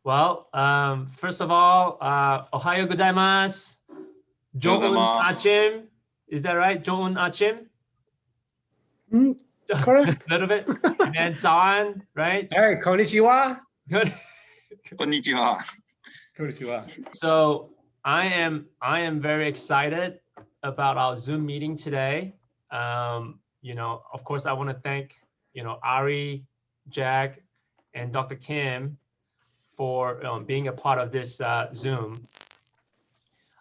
Well, first of all, Ohayo gozaimasu. Joun Achim. Is that right? Joun Achim? Correct. A little bit. And then Zan, right? Hey, konnichiwa. Good. Konnichiwa. Konnichiwa. So I am very excited about our Zoom meeting today. Of course, I want to thank, Ari, Jack, and Dr. Kim for being a part of this Zoom.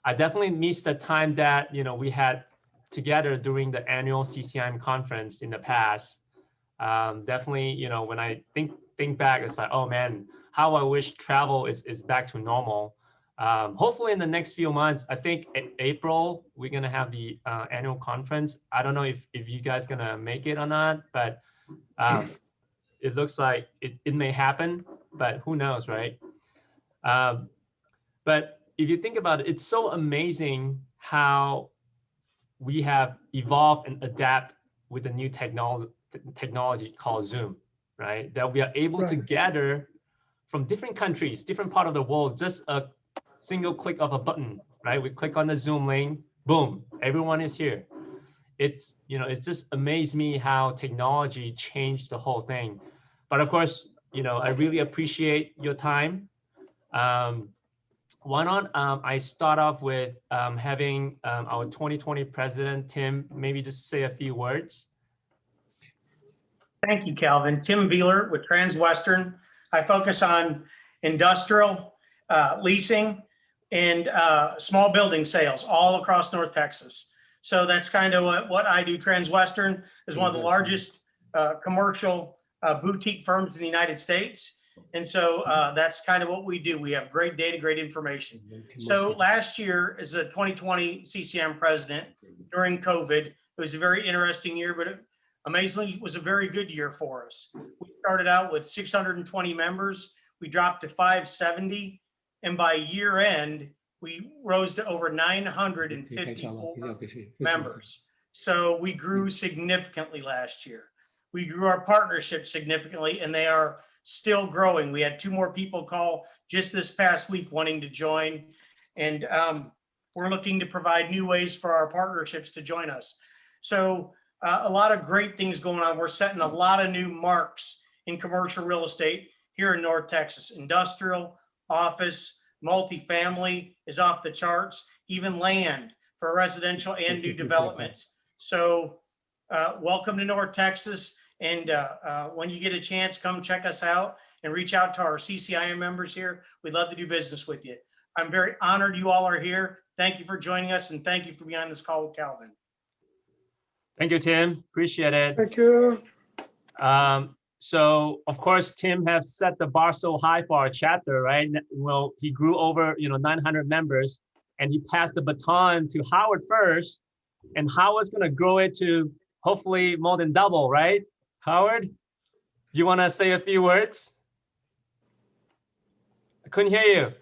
I definitely missed the time that, we had together during the annual CCIM conference in the past. Definitely, when I think back, it's like, oh man, how I wish travel is back to normal. Hopefully in the next few months, I think April, we're gonna have the annual conference. I don't know if you guys gonna make it or not, but it looks like it may happen, but who knows, right? But if you think about it, it's so amazing how we have evolved and adapt with the new technology called Zoom, right? That we are able to gather from different countries, different part of the world, just a single click of a button, right? We click on the Zoom link, boom, everyone is here. It's just amazed me how technology changed the whole thing. But of course, I really appreciate your time. Why not I start off with having our 2020 president, Tim, maybe just say a few words. Thank you, Calvin. Tim Beeler with Transwestern. I focus on industrial leasing and small building sales all across North Texas. So that's kind of what I do. Transwestern is one of the largest commercial boutique firms in the United States. And so that's kind of what we do. We have great data, great information. So last year, as a 2020 CCIM president during COVID, it was a very interesting year, but amazingly, it was a very good year for us. We started out with 620 members. We dropped to 570. And by year end, we rose to over 954 members. So we grew significantly last year. We grew our partnership significantly, and they are still growing. We had 2 more people call just this past week wanting to join. And we're looking to provide new ways for our partnerships to join us. So a lot of great things going on. We're setting a lot of new marks in commercial real estate here in North Texas. Industrial, office, multifamily is off the charts, even land for residential and new developments. So welcome to North Texas. And when you get a chance, come check us out and reach out to our CCIM members here. We'd love to do business with you. I'm very honored you all are here. Thank you for joining us, and thank you for being on this call with Calvin. Thank you, Tim. Appreciate it. Thank you. So of course, Tim has set the bar so high for our chapter, right? Well, he grew over 900 members, and he passed the baton to Howard first, and Howard's gonna grow it to hopefully more than double, right? Howard, you wanna say a few words? I couldn't hear you.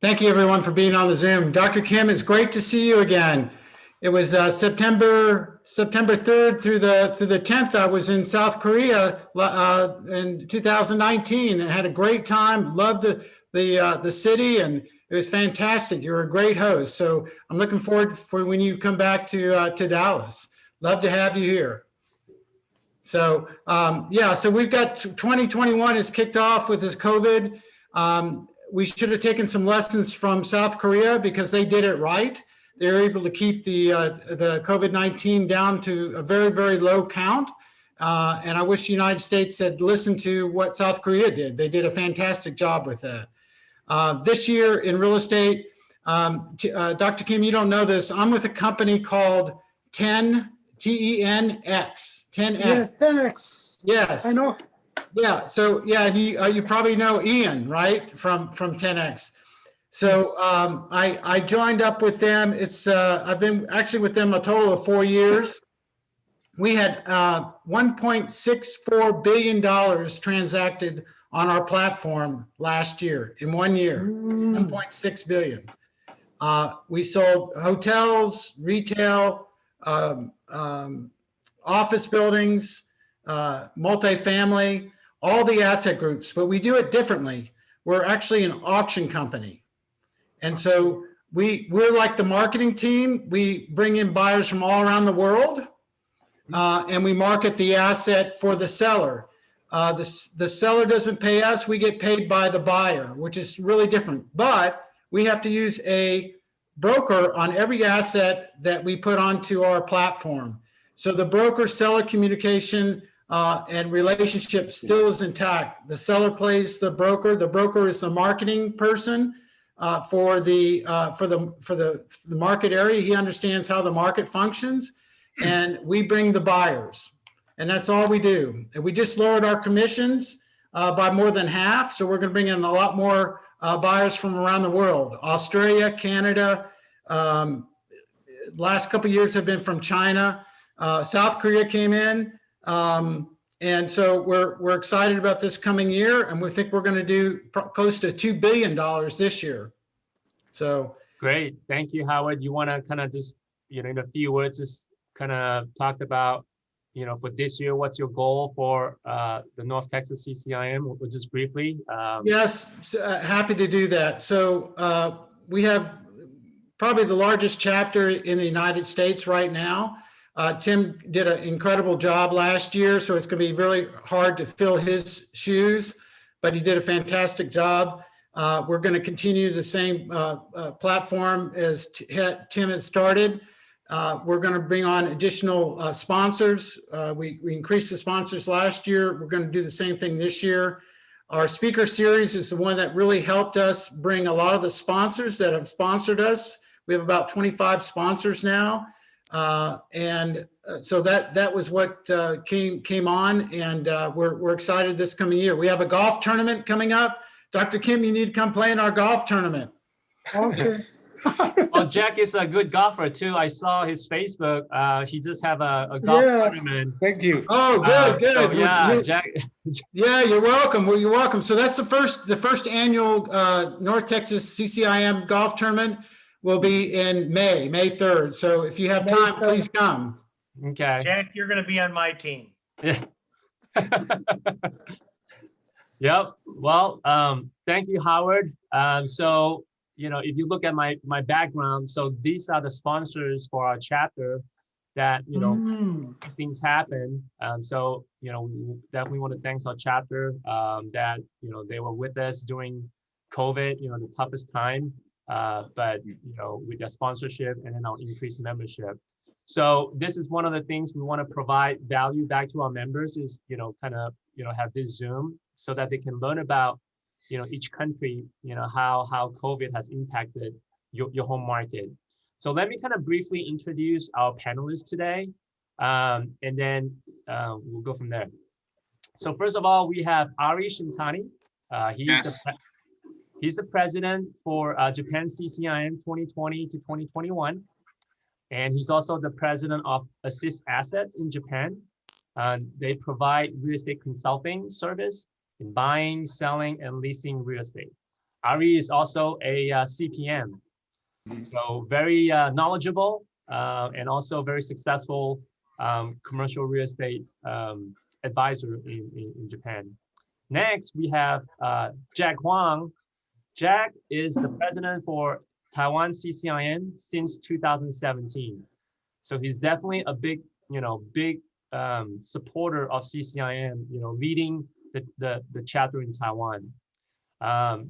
Thank you, everyone, for being on the Zoom. Dr. Kim, it's great to see you again. It was September 3rd through the 10th. I was in South Korea in 2019 and had a great time. Loved the city, and it was fantastic. You're a great host. So I'm looking forward for when you come back to Dallas. Love to have you here. So yeah, so we've got 2021 is kicked off with this COVID. We should have taken some lessons from South Korea because they did it right. They were able to keep the COVID-19 down to a very, very low count. And I wish the United States had listened to what South Korea did. They did a fantastic job with that. This year in real estate, Dr. Kim, you don't know this. I'm with a company called 10, T-E-N-X, 10X. Yeah, 10X. Yes. I know. Yeah. So yeah, you probably know Ian, right? From 10X. So I joined up with them. It's I've been actually with them a total of 4 years. We had $1.64 billion transacted on our platform last year in 1 year, 1.6 billion. We sold hotels, retail, office buildings, multifamily, all the asset groups, but we do it differently. We're actually an auction company. And so we're like the marketing team. We bring in buyers from all around the world, and we market the asset for the seller. The seller doesn't pay us. We get paid by the buyer, which is really different. But we have to use a broker on every asset that we put onto our platform. So the broker-seller communication and relationship still is intact. The seller plays the broker. The broker is the marketing person for the market area. He understands how the market functions, and we bring the buyers, and that's all we do. And we just lowered our commissions by more than half, so we're going to bring in a lot more buyers from around the world. Australia, Canada, last couple of years have been from China. South Korea came in. And so we're excited about this coming year, and we think we're going to do close to $2 billion this year. So great. Thank you, Howard. You want to kind of just, in a few words, just kind of talk about, for this year, what's your goal for the North Texas CCIM, just briefly? Yes, happy to do that. So we have probably the largest chapter in the United States right now. Tim did an incredible job last year, so it's going to be really hard to fill his shoes, but he did a fantastic job. We're going to continue the same platform as Tim has started. We're going to bring on additional sponsors. We increased the sponsors last year. We're going to do the same thing this year. Our speaker series is the one that really helped us bring a lot of the sponsors that have sponsored us. We have about 25 sponsors now. So that was what came on, and we're excited this coming year. We have a golf tournament coming up. Dr. Kim, you need to come play in our golf tournament. Okay. Well, Jack is a good golfer too. I saw his Facebook. He just have a golf tournament. Thank you. Oh, good. So, yeah, Jack. Yeah, you're welcome. Well, you're welcome. So that's the first annual North Texas CCIM golf tournament. Will be in May 3rd. So if you have time, please come. Okay. Jack, you're going to be on my team. Yeah. Yep. Well, thank you, Howard. So, if you look at my background, so these are the sponsors for our chapter that, things happen. So, we definitely want to thank our chapter that, they were with us during COVID, the toughest time. But with their sponsorship and then our increased membership. So this is one of the things we want to provide value back to our members is, have this Zoom so that they can learn about, each country, how COVID has impacted your home market. So let me kind of briefly introduce our panelists today, and then we'll go from there. So first of all, we have Ari Shintani. He's the president for Japan CCIM 2020 to 2021. And he's also the president of Assist Assets in Japan. They provide real estate consulting service in buying, selling, and leasing real estate. Ari is also a CPM. So very knowledgeable and also very successful commercial real estate advisor in Japan. Next, we have Jack Huang. Jack is the president for Taiwan CCIM since 2017. So he's definitely a big supporter of CCIM, leading the chapter in Taiwan.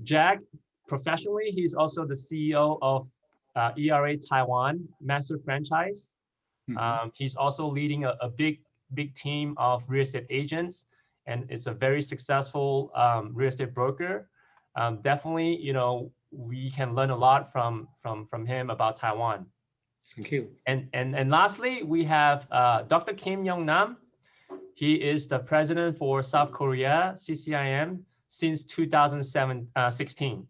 Jack, professionally, he's also the CEO of ERA Taiwan Master Franchise. He's also leading a big team of real estate agents, and it's a very successful real estate broker. Definitely, we can learn a lot from him about Taiwan. Thank you. And lastly, we have Dr. Kim Yong-nam. He is the president for South Korea CCIM since 2016.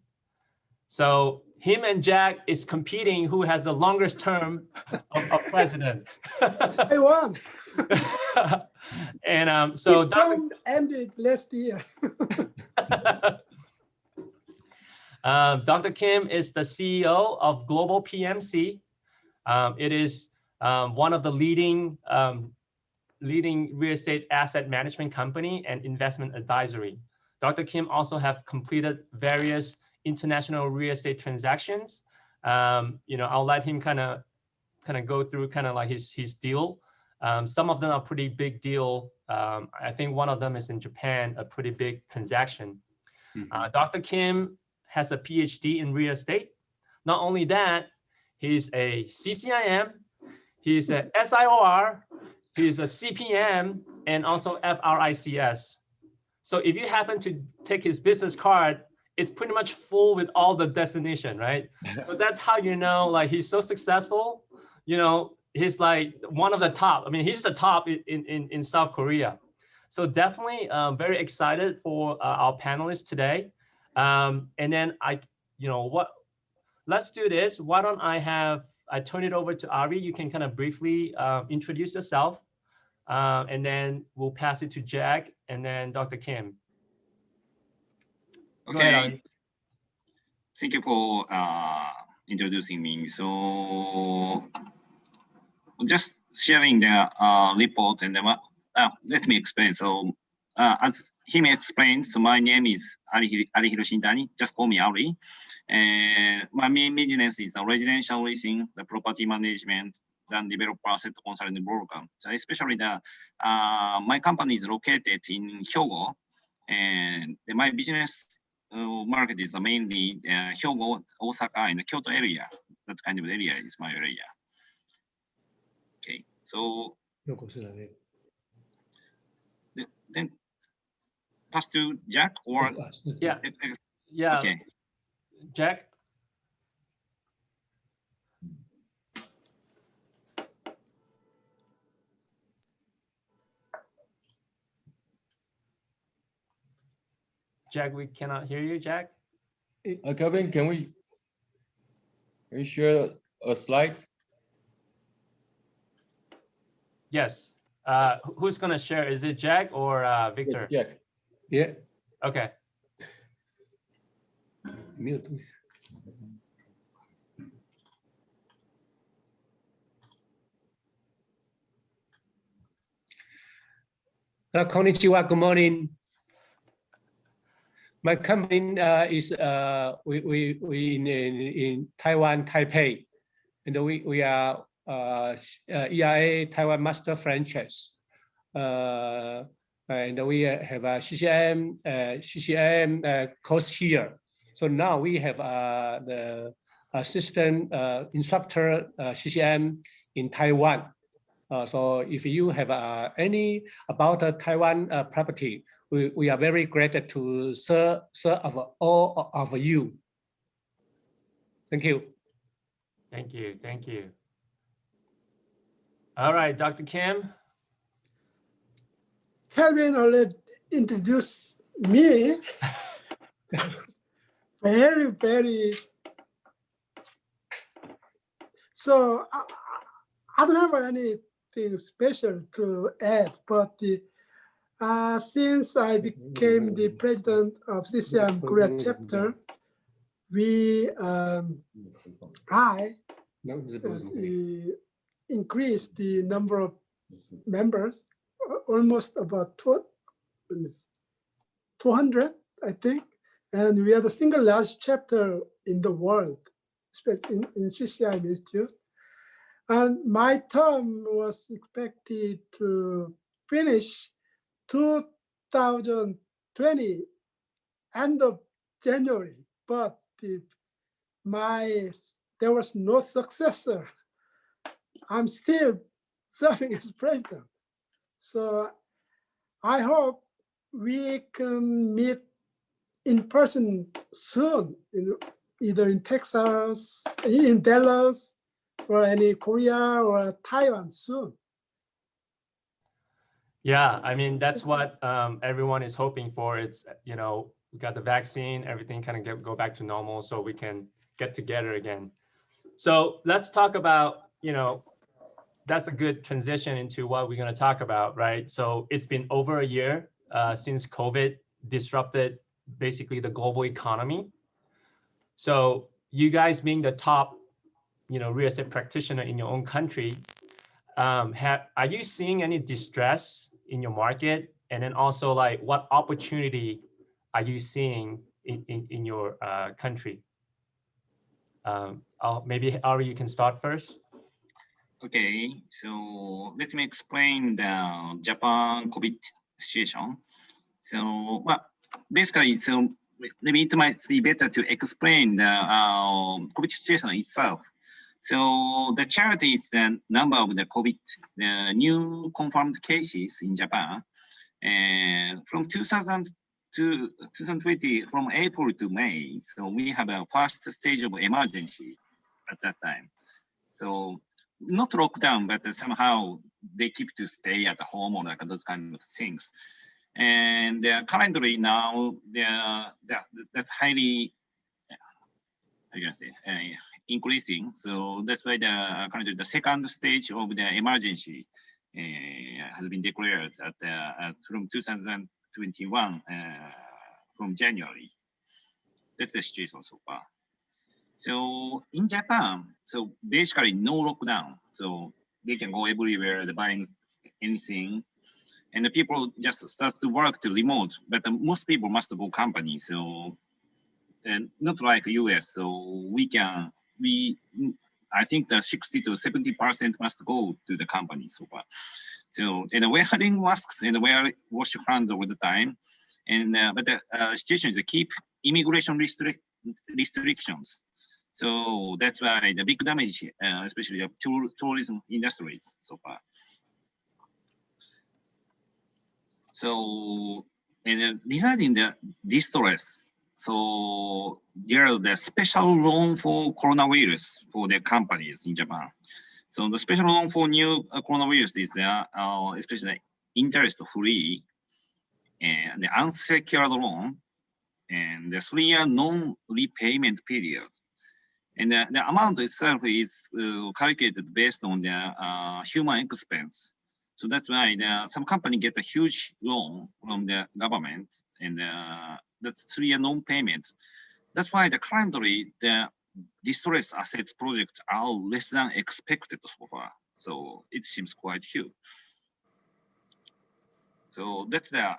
So him and Jack is competing who has the longest term of president. I won. And so this term ended last year. Dr. Kim is the CEO of Global PMC. It is one of the leading real estate asset management company and investment advisory. Dr. Kim also have completed various international real estate transactions. I'll let him kind of go through kind of like his deal. Some of them are pretty big deal. I think one of them is in Japan, a pretty big transaction. Dr. Kim has a PhD in real estate. Not only that, he's a CCIM, he's a SIOR, he's a CPM, and also FRICS. So if you happen to take his business card, it's pretty much full with all the designation, right? So that's how you know, like, he's so successful. He's like one of the top. I mean, he's the top in South Korea. So definitely very excited for our panelists today. And then let's do this. Why don't I turn it over to Ari. You can kind of briefly introduce yourself, and then we'll pass it to Jack and then Dr. Kim. Go ahead, Okay. Ari. Thank you for introducing me. So just sharing the report and let me explain. So as he explained, so my name is Arihiro Shintani. Just call me Ari. And my main business is the residential leasing, the property management, and developer asset consulting broker. So especially my company is located in Hyogo, and my business market is mainly Hyogo, Osaka, and the Kyoto area. That kind of area is my area. Okay, so then pass to Jack or Yeah. Yeah. Okay. Jack. Jack, we cannot hear you, Jack. Kevin, can we share a slides? Yes. Who's gonna share? Is it Jack or Victor? Jack. Yeah. Okay. Mute. Konnichiwa, good morning. My company is we in Taiwan, Taipei, and we are EIA Taiwan Master Franchise, and we have a CCIM course here. So now we have the assistant instructor CCIM in Taiwan. So if you have any about Taiwan property, we are very glad to serve all of you. Thank you. Thank you. Thank you. All right, Dr. Kim. Kelvin already introduced me. Very. So I don't have anything special to add, but since I became the president of CCIM Korea chapter, I increased the number of members, almost about 200, I think. And we are the single largest chapter in the world, especially in CCIM Institute. And my term was expected to finish 2020, end of January, but there was no successor. I'm still serving as president. So I hope we can meet in person soon, either in Texas, in Dallas, or any Korea or Taiwan soon. Yeah, I mean, that's what everyone is hoping for. It's, we got the vaccine, everything kind of go back to normal so we can get together again. So let's talk about, that's a good transition into what we're going to talk about, right? So it's been over a year since COVID disrupted basically the global economy. So you guys being the top, real estate practitioner in your own country, Are you seeing any distress in your market? And then also like what opportunity are you seeing in your country? Maybe Ari, you can start first. Okay, so let me explain the Japan COVID situation. So, well, basically, so maybe it might be better to explain the COVID situation itself. So the chart is the number of the COVID, the new confirmed cases in Japan. And from 2000 to 2020, from April to May, so we have a first stage of emergency at that time. So not lockdown, but somehow they keep to stay at home or like those kind of things. And currently now, that's highly, how can I say, increasing. So that's why currently the second stage of the emergency has been declared from 2021 from January. That's the situation so far. So in Japan, so basically no lockdown. So they can go everywhere, they're buying anything. And the people just start to work to remote, but most people must go company. So, and not like US. So I think the 60 to 70% must go to the company so far. So, and wearing masks and wash your hands all the time. And, but the situation is to keep immigration restrictions. So that's why the big damage, especially of tourism industries so far. So, and regarding the distress, so there are the special loan for coronavirus for the companies in Japan. So the special loan for new coronavirus is especially interest-free and the unsecured loan and the 3-year non-repayment period. And the amount itself is calculated based on the human expense. So that's why some company get a huge loan from the government, and that's 3-year non-payment. That's why currently the distress assets projects are less than expected so far. So it seems quite huge. So that's the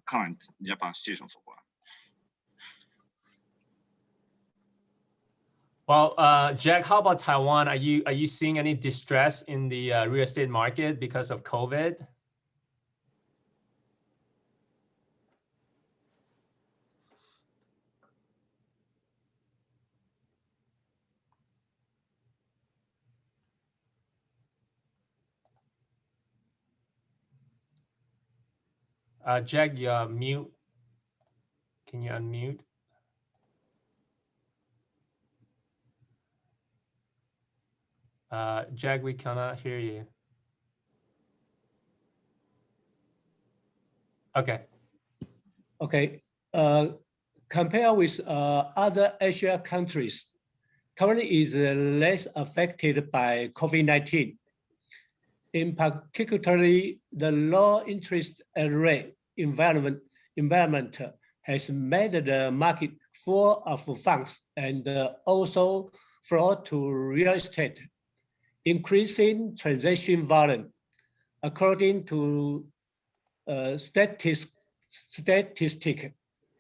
current Japan situation so far. Well, Jack, how about Taiwan? Are you seeing any distress in the real estate market because of COVID? Jack, you're mute. Can you unmute? Jack, we cannot hear you. Okay. Okay. Compared with other Asia countries, Taiwan is less affected by COVID-19. In particularly, the low interest rate environment has made the market full of funds and also flow to real estate, increasing transaction volume. According to statistic,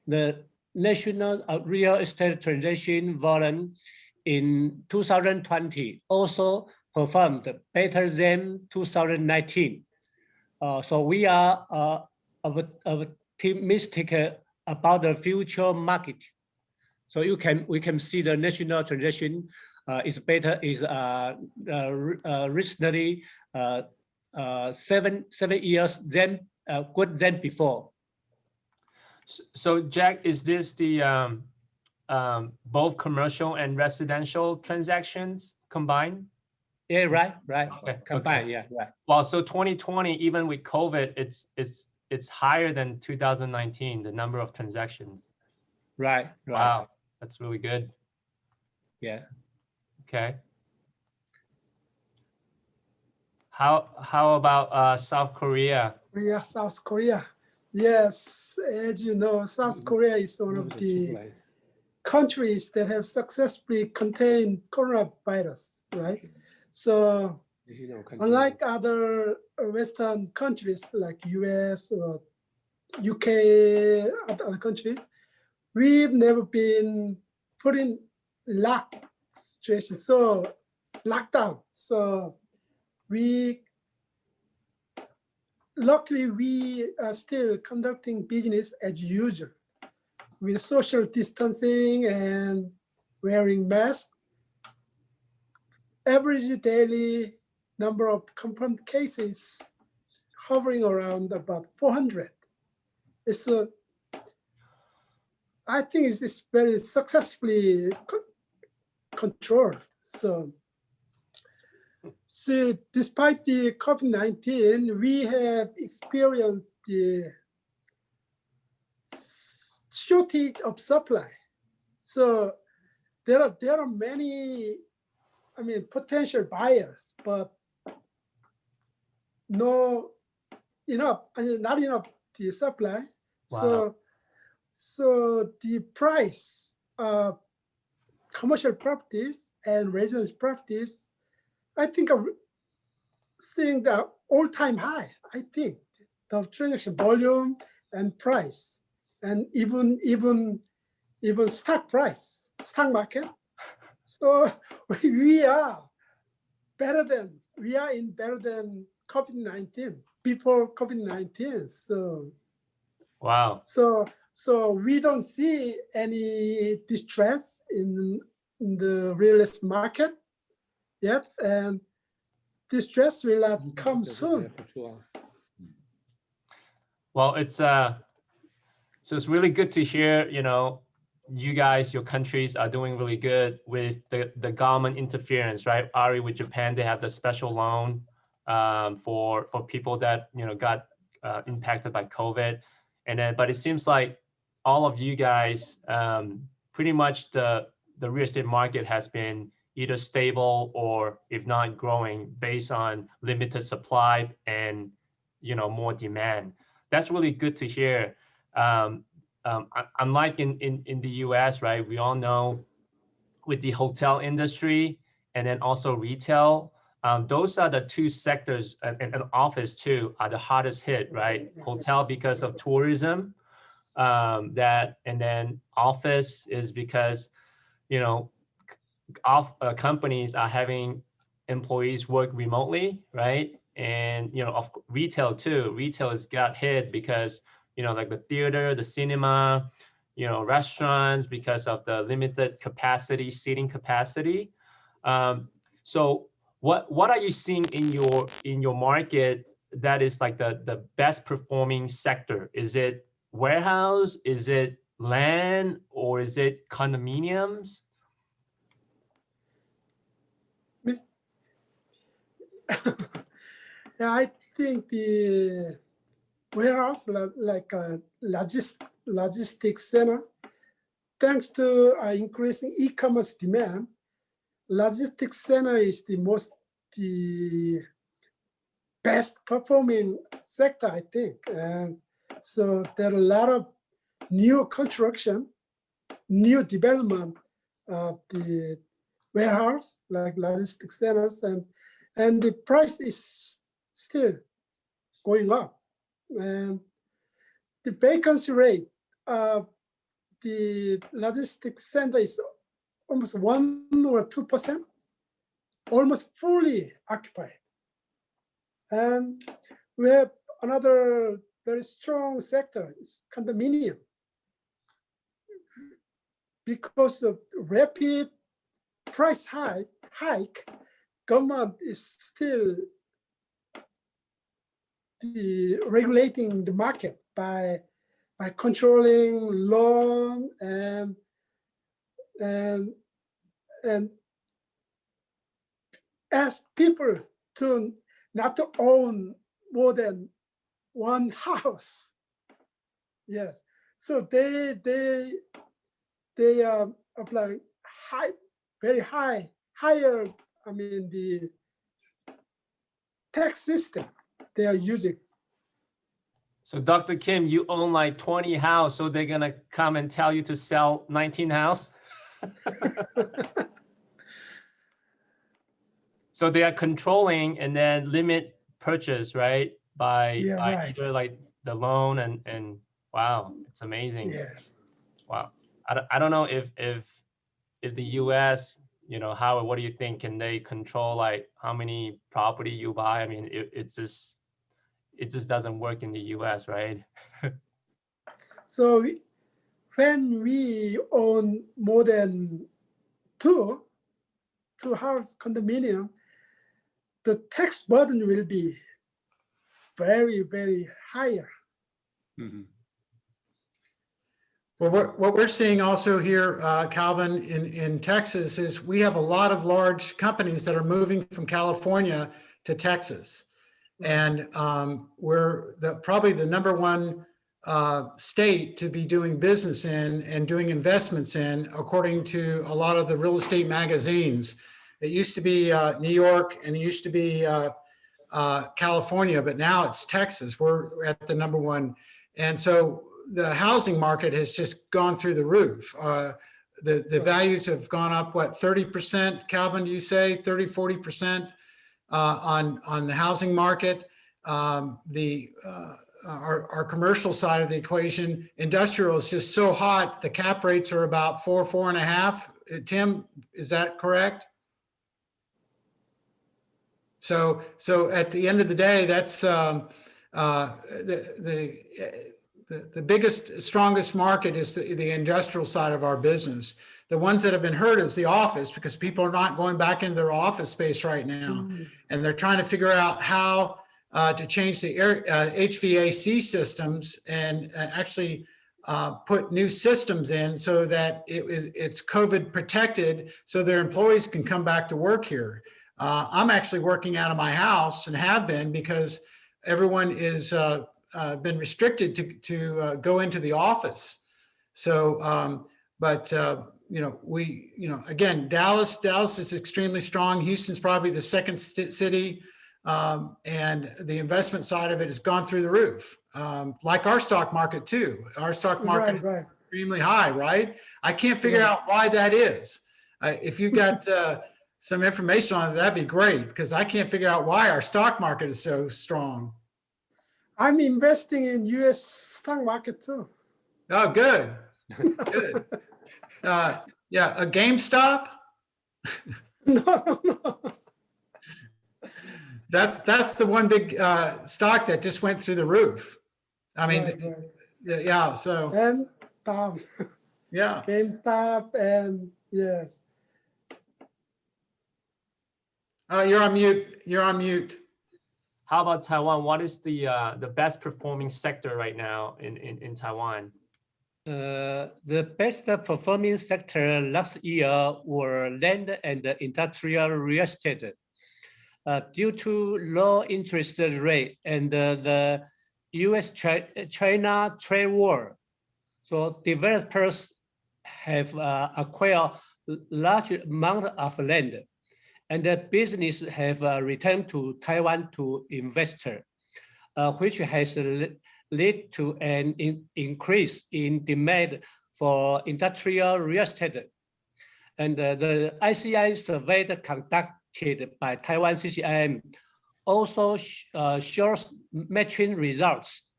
the national real estate transaction volume in 2020 also performed better than 2019. So we are optimistic about the future market. So we can see the national transaction is better, is recently 7 years than good than before. So Jack, is this the both commercial and residential transactions combined? Yeah, right. Okay, combined, okay. Yeah, right. Well, so 2020, even with COVID, it's higher than 2019, the number of transactions. Right. Wow, that's really good. Yeah. Okay. How about South Korea? South Korea. Yes, as you know, South Korea is one of the countries that have successfully contained coronavirus, right? So Unlike other Western countries like US or UK, other countries, we've never been put in lock situation, so lockdown. So luckily we are still conducting business as usual with social distancing and wearing masks. Average daily number of confirmed cases hovering around about 400. It's I think it's very successfully controlled. So despite the COVID-19, we have experienced the shortage of supply. So there are many, potential buyers, but not enough the supply. Wow. So the price of commercial properties and residence properties, I think are seeing the all-time high. I think the transaction volume and price, and even stock price, stock market. So we are better than COVID-19, before COVID-19. So Wow. So we don't see any distress in the real estate market yet, and distress will not come soon. Well, so it's really good to hear, you guys, your countries are doing really good with the government interference, right? Ari, with Japan, they have the special loan for people that, got impacted by COVID. But it seems like all of you guys, pretty much the real estate market has been either stable or if not growing based on limited supply and, more demand. That's really good to hear. Unlike in the US, right, we all know with the hotel industry and then also retail, those are the two sectors, and office too, are the hardest hit, right? Hotel because of tourism, and then office is because, companies are having employees work remotely, right? And, retail too. Retail has got hit because, like the theater, the cinema, restaurants, because of the limited capacity, seating capacity. So what are you seeing in your market that is like the best performing sector? Is it warehouse? Is it land? Or is it condominiums? Yeah, I think the warehouse, like a logistics center, thanks to increasing e-commerce demand, logistics center is the best performing sector, I think. And so there are a lot of new construction, new development of the warehouse, like logistics centers, and the price is still going up. And the vacancy rate of the logistics center is almost 1 or 2%, almost fully occupied. And we have another very strong sector, is condominium. Because of rapid price hike, government is still regulating the market by controlling loan and ask people not to own more than one house. Yes, so they are applying higher. The tax system they are using. So Dr. Kim, you own like 20 houses, so they're gonna come and tell you to sell 19 houses? So they are controlling and then limit purchase, right? By right. either like the loan and wow, it's amazing. Yes. Wow. I don't know if the US, you know, Howard, what do you think? Can they control like how many property you buy? I mean, it just doesn't work in the US, right? So when we own more than two house condominium, the tax burden will be very, very higher. Mhm. Well, what we're seeing also here, Calvin, in Texas is we have a lot of large companies that are moving from California to Texas. And we're probably the number one state to be doing business in and doing investments in, according to a lot of the real estate magazines. It used to be New York and it used to be California, but now it's Texas. We're at the number one. And so the housing market has just gone through the roof. The values have gone up, what, 30%, Calvin, do you say 30, 40% on the housing market? Our commercial side of the equation, industrial is just so hot. The cap rates are about 4.5. Tim, is that correct? So at the end of the day, that's the biggest, strongest market is the industrial side of our business. The ones that have been hurt is the office, because people are not going back into their office space right now. And they're trying to figure out how to change the HVAC systems and actually put new systems in so that it's COVID protected so their employees can come back to work here. I'm actually working out of my house and have been, because everyone is been restricted to go into the office. So, again, Dallas is extremely strong. Houston's probably the second city, and the investment side of it has gone through the roof, like our stock market too. Our stock market is extremely high, right? I can't figure out why that is. If you've got some information on it, that'd be great, because I can't figure out why our stock market is so strong. I'm investing in US stock market too. Oh, good. Good. Yeah, a GameStop? No. That's the one big stock that just went through the roof. I mean, Right. yeah, so. And yeah. GameStop and yes. You're on mute. You're on mute. How about Taiwan? What is the best performing sector right now in Taiwan? The best performing sector last year were land and industrial real estate. Due to low interest rate and the US-China trade war, so developers have acquired large amount of land, and the business have returned to Taiwan to investor, which has led to an increase in demand for industrial real estate. And the ICI survey conducted by Taiwan CCIM also shows matching results.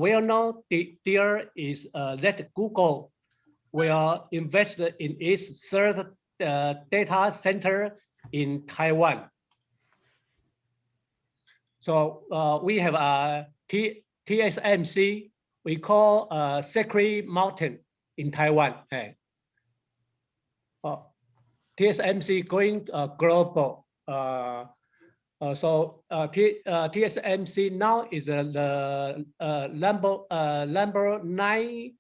We know there is that Google will invest in its third data center in Taiwan. So we have a TSMC, we call Sacred Mountain in Taiwan. TSMC going global. TSMC now is the number 9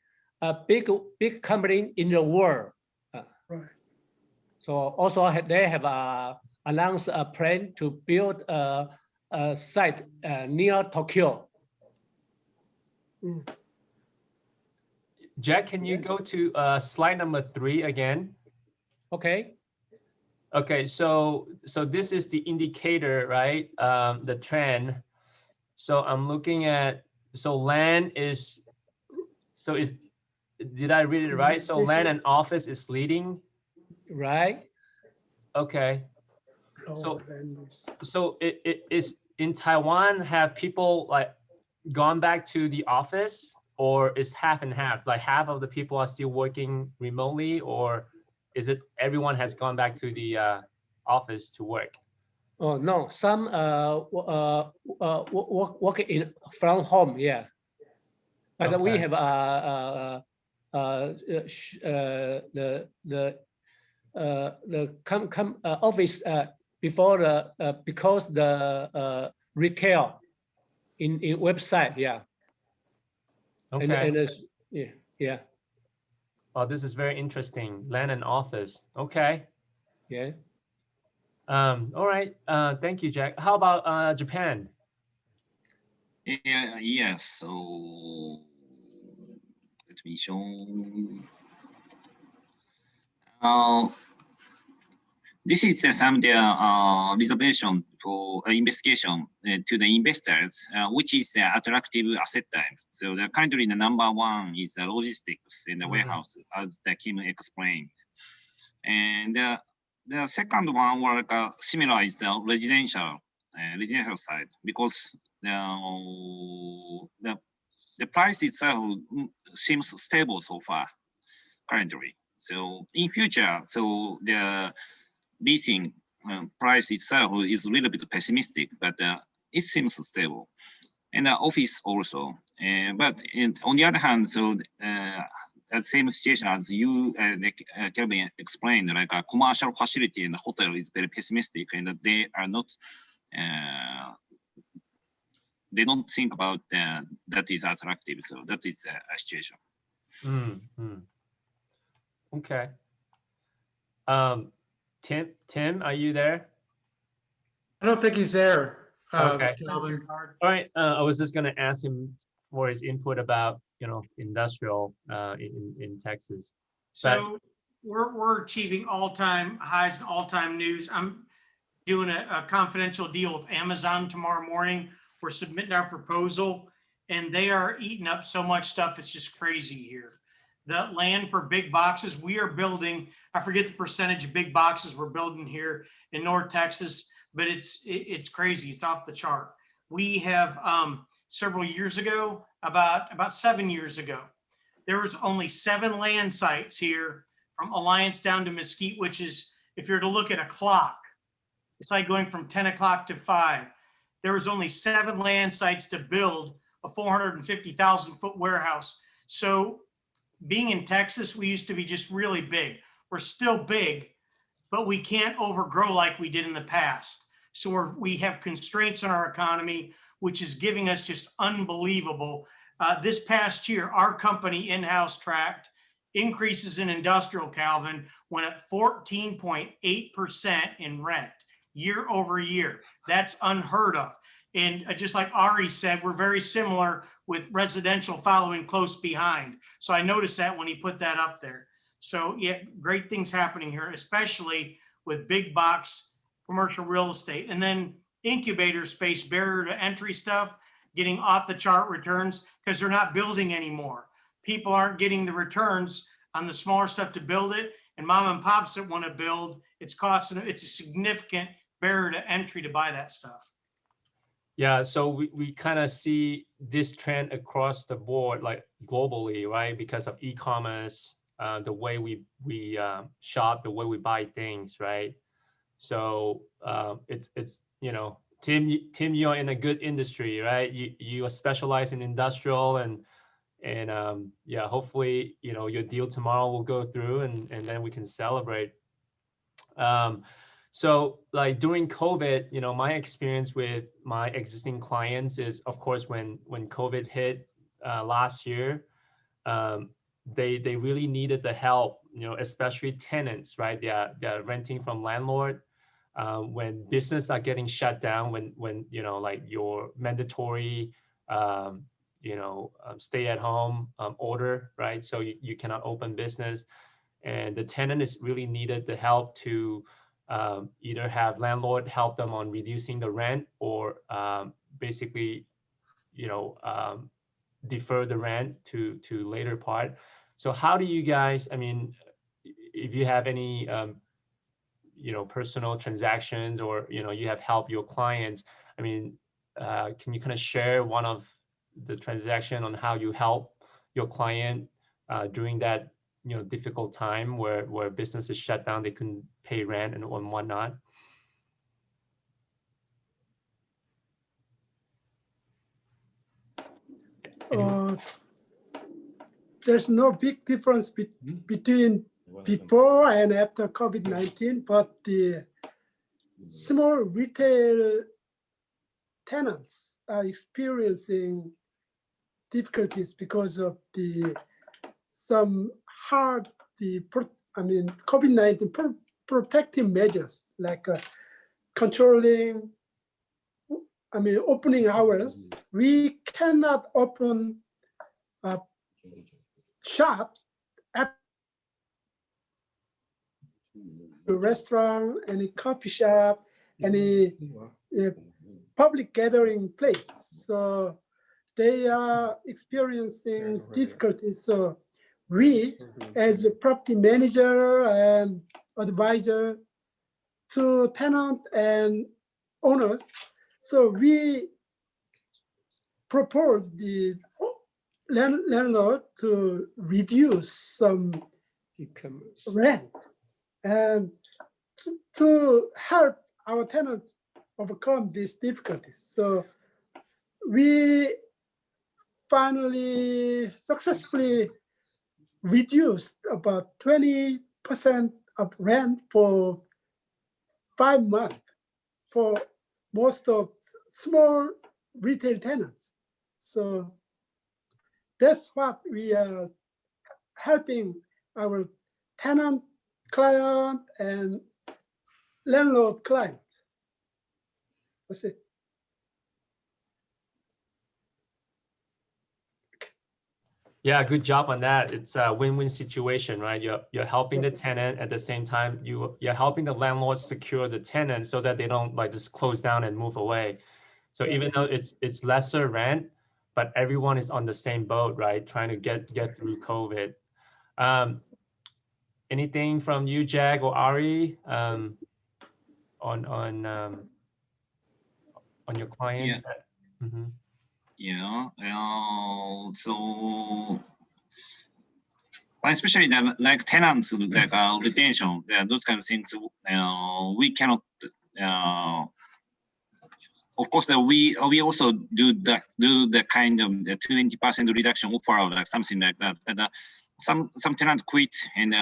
big company in the world. Right. So also they have announced a plan to build a site near Tokyo. Jack, can you go to slide number 3 again? Okay. Okay, so this is the indicator, right? The trend. So I'm looking at, land is, did I read it right? So land and office is leading? Right. Okay. So- land use. So it is in Taiwan, have people like gone back to the office, or is half and half? Like half of the people are still working remotely, or is it everyone has gone back to the office to work? Oh no, some work in from home, yeah. But we Okay. have the office before the because the retail in website, yeah. Okay. And yeah. Oh, this is very interesting. Land and office. Okay. Yeah. All right. Thank you, Jack. How about Japan? Yeah, yes. So let me show. This is some reservation for investigation to the investors, which is the attractive asset type. So the currently the number one is the logistics in the warehouse, as the Kim explained. And the second one work similar is the residential side, because the price itself seems stable so far currently. So in future, so the leasing price itself is a little bit pessimistic, but it seems stable. And the office also. But on the other hand, so the same situation as you, Kelvin explained, like a commercial facility and the hotel is very pessimistic, and they are not, they don't think about that is attractive. So that is a situation. Okay. Tim, are you there? I don't think he's there. Okay. Calvin. All right. I was just gonna ask him for his input about, industrial in Texas. So we're achieving all-time highs and all-time news. I'm doing a confidential deal with Amazon tomorrow morning. We're submitting our proposal, and they are eating up so much stuff. It's just crazy here. The land for big boxes, we are building, I forget the percentage of big boxes we're building here in North Texas, but it's crazy. It's off the chart. We have several years ago, about 7 years ago, there was only 7 land sites here from Alliance down to Mesquite, which is, if you're to look at a clock, it's like going from 10 o'clock to 5. There was only 7 land sites to build a 450,000 foot warehouse. So being in Texas, we used to be just really big. We're still big, but we can't overgrow like we did in the past. So we have constraints on our economy, which is giving us just unbelievable. This past year, our company in-house tracked increases in industrial, Calvin, went up 14.8% in rent year over year. That's unheard of. And just like Ari said, we're very similar with residential following close behind. So I noticed that when he put that up there. So yeah, great things happening here, especially with big box commercial real estate. And then incubator space, barrier to entry stuff, getting off the chart returns because they're not building anymore. People aren't getting the returns on the smaller stuff to build it. And mom and pops that want to build, it's a significant barrier to entry to buy that stuff. Yeah, so we kind of see this trend across the board, like globally, right? Because of e-commerce, the way we shop, the way we buy things, right? So it's Tim, you're in a good industry, right? You specialize in industrial, and yeah, hopefully your deal tomorrow will go through, and then we can celebrate. So like during COVID, my experience with my existing clients is, of course, when COVID hit last year, they really needed the help, especially tenants, right? They're renting from landlord. When business are getting shut down, when like your mandatory stay at home order, right? So you cannot open business, and the tenant is really needed the help to either have landlord help them on reducing the rent, or basically defer the rent to later part. So how do you guys, I mean, if you have any personal transactions, or you have helped your clients. I mean, can you kind of share one of the transaction on how you help your client during that difficult time where business is shut down, they couldn't pay rent and whatnot? There's no big difference between before and after COVID-19, but the small retail tenants are experiencing difficulties because of some hard COVID-19 protective measures, like controlling, opening hours. We cannot open shops at a restaurant, any coffee shop, any public gathering place. So they are experiencing difficulties. So we, as a property manager and advisor to tenant and owners, so we propose the landlord to reduce some rent and to help our tenants overcome these difficulties. So we finally successfully reduced about 20% of rent for 5 months for most of small retail tenants. So that's what we are helping our tenant client and landlord client. That's it. Yeah, good job on that. It's a win-win situation, right? You're helping the tenant, at the same time you're helping the landlord secure the tenant so that they don't just close down and move away. So even though it's lesser rent, but everyone is on the same boat, right? Trying to get through COVID. Anything from you, Jag or Ari, on your clients? Yeah. So especially like tenants, like retention, those kind of things, we cannot. Of course, we also do the kind of the 20% reduction offer, like something like that. But some tenant quit, and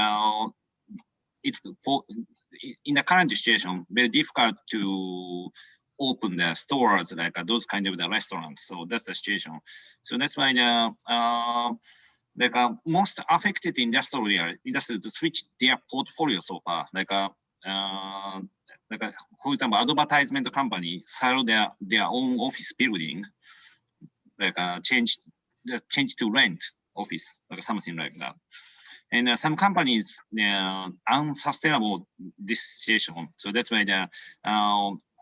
it's in the current situation very difficult to open the stores like those kind of the restaurants. So that's the situation. So that's why the most affected industrial to switch their portfolio so far. For example, advertisement company sell their own office building, change to rent office, like something like that. And some companies unsustainable this situation. So that's why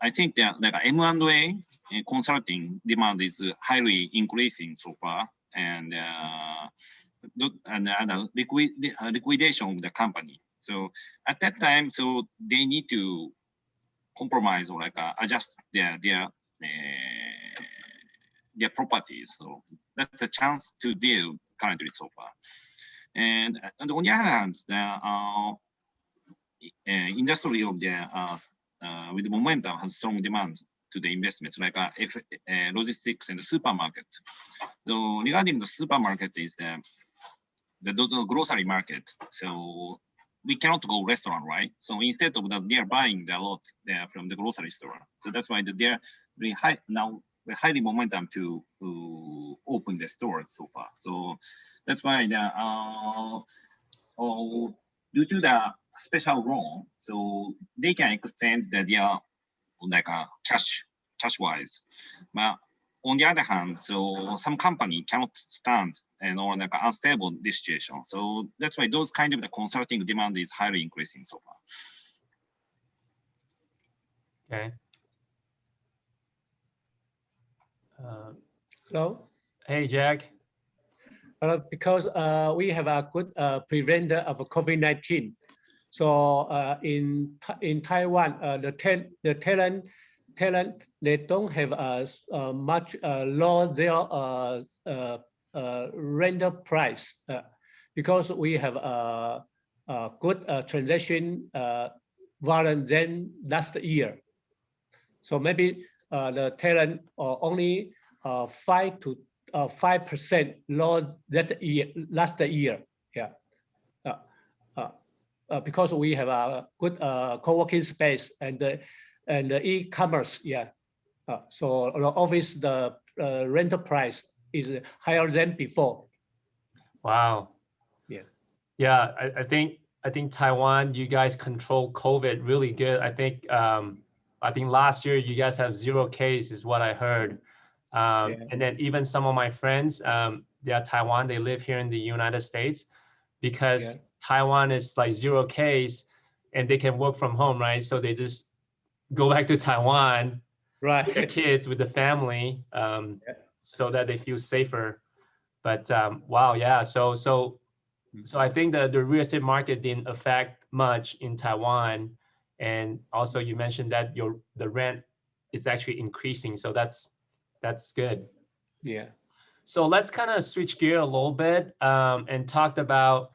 I think that M&A consulting demand is highly increasing so far, and liquidation of the company. So at that time, so they need to compromise or adjust their properties. So that's a chance to deal currently so far. And on the other hand, the industry of with momentum has strong demand to the investments, like logistics and the supermarket. So regarding the supermarket is the grocery market. So we cannot go restaurant, right? So instead of that, they are buying the lot there from the grocery store. So that's why they're very high now. We're highly momentum to open the stores so far. So that's why due to the special loan, so they can extend their cash wise. But on the other hand, so some company cannot stand or unstable this situation. So that's why those kind of the consulting demand is highly increasing so far. Okay. Hello. Hey, Jag. Because we have a good preventer of COVID-19. So in Taiwan, the talent they don't have much low their rental price because we have a good transaction volume than last year. So maybe the talent only 5% low that year last year. Yeah. Because we have a good co-working space and the e-commerce, yeah. So the office, the rental price is higher than before. Wow. Yeah. Yeah, I think Taiwan, you guys control COVID really good. I think last year you guys have 0 case is what I heard. Yeah. And then even some of my friends, they are Taiwan, they live here in the United States because Yeah. Taiwan is like 0 case and they can work from home, right? So they just go back to Taiwan, Right. with the kids, with the family, so that they feel safer. But wow, yeah. So I think that the real estate market didn't affect much in Taiwan, and also you mentioned that the rent is actually increasing, so that's good. Yeah. So let's kind of switch gear a little bit and talk about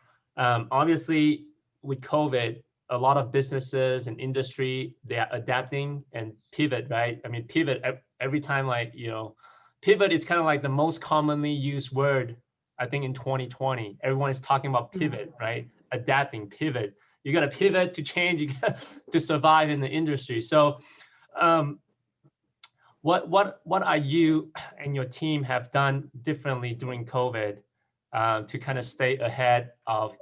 obviously with COVID, a lot of businesses and industry, they are adapting and pivot, right? I mean, pivot every time, like, pivot is kind of like the most commonly used word, I think, in 2020. Everyone is talking about pivot, right? Adapting, pivot. You got to pivot to change, you got to survive in the industry. So what are you and your team have done differently during COVID to kind of stay ahead of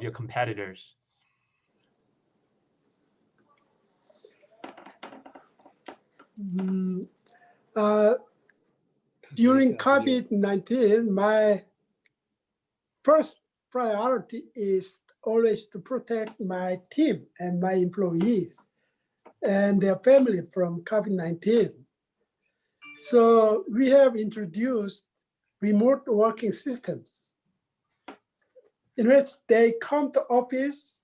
your competitors? During COVID-19, my first priority is always to protect my team and my employees and their family from COVID-19. So we have introduced remote working systems in which they come to office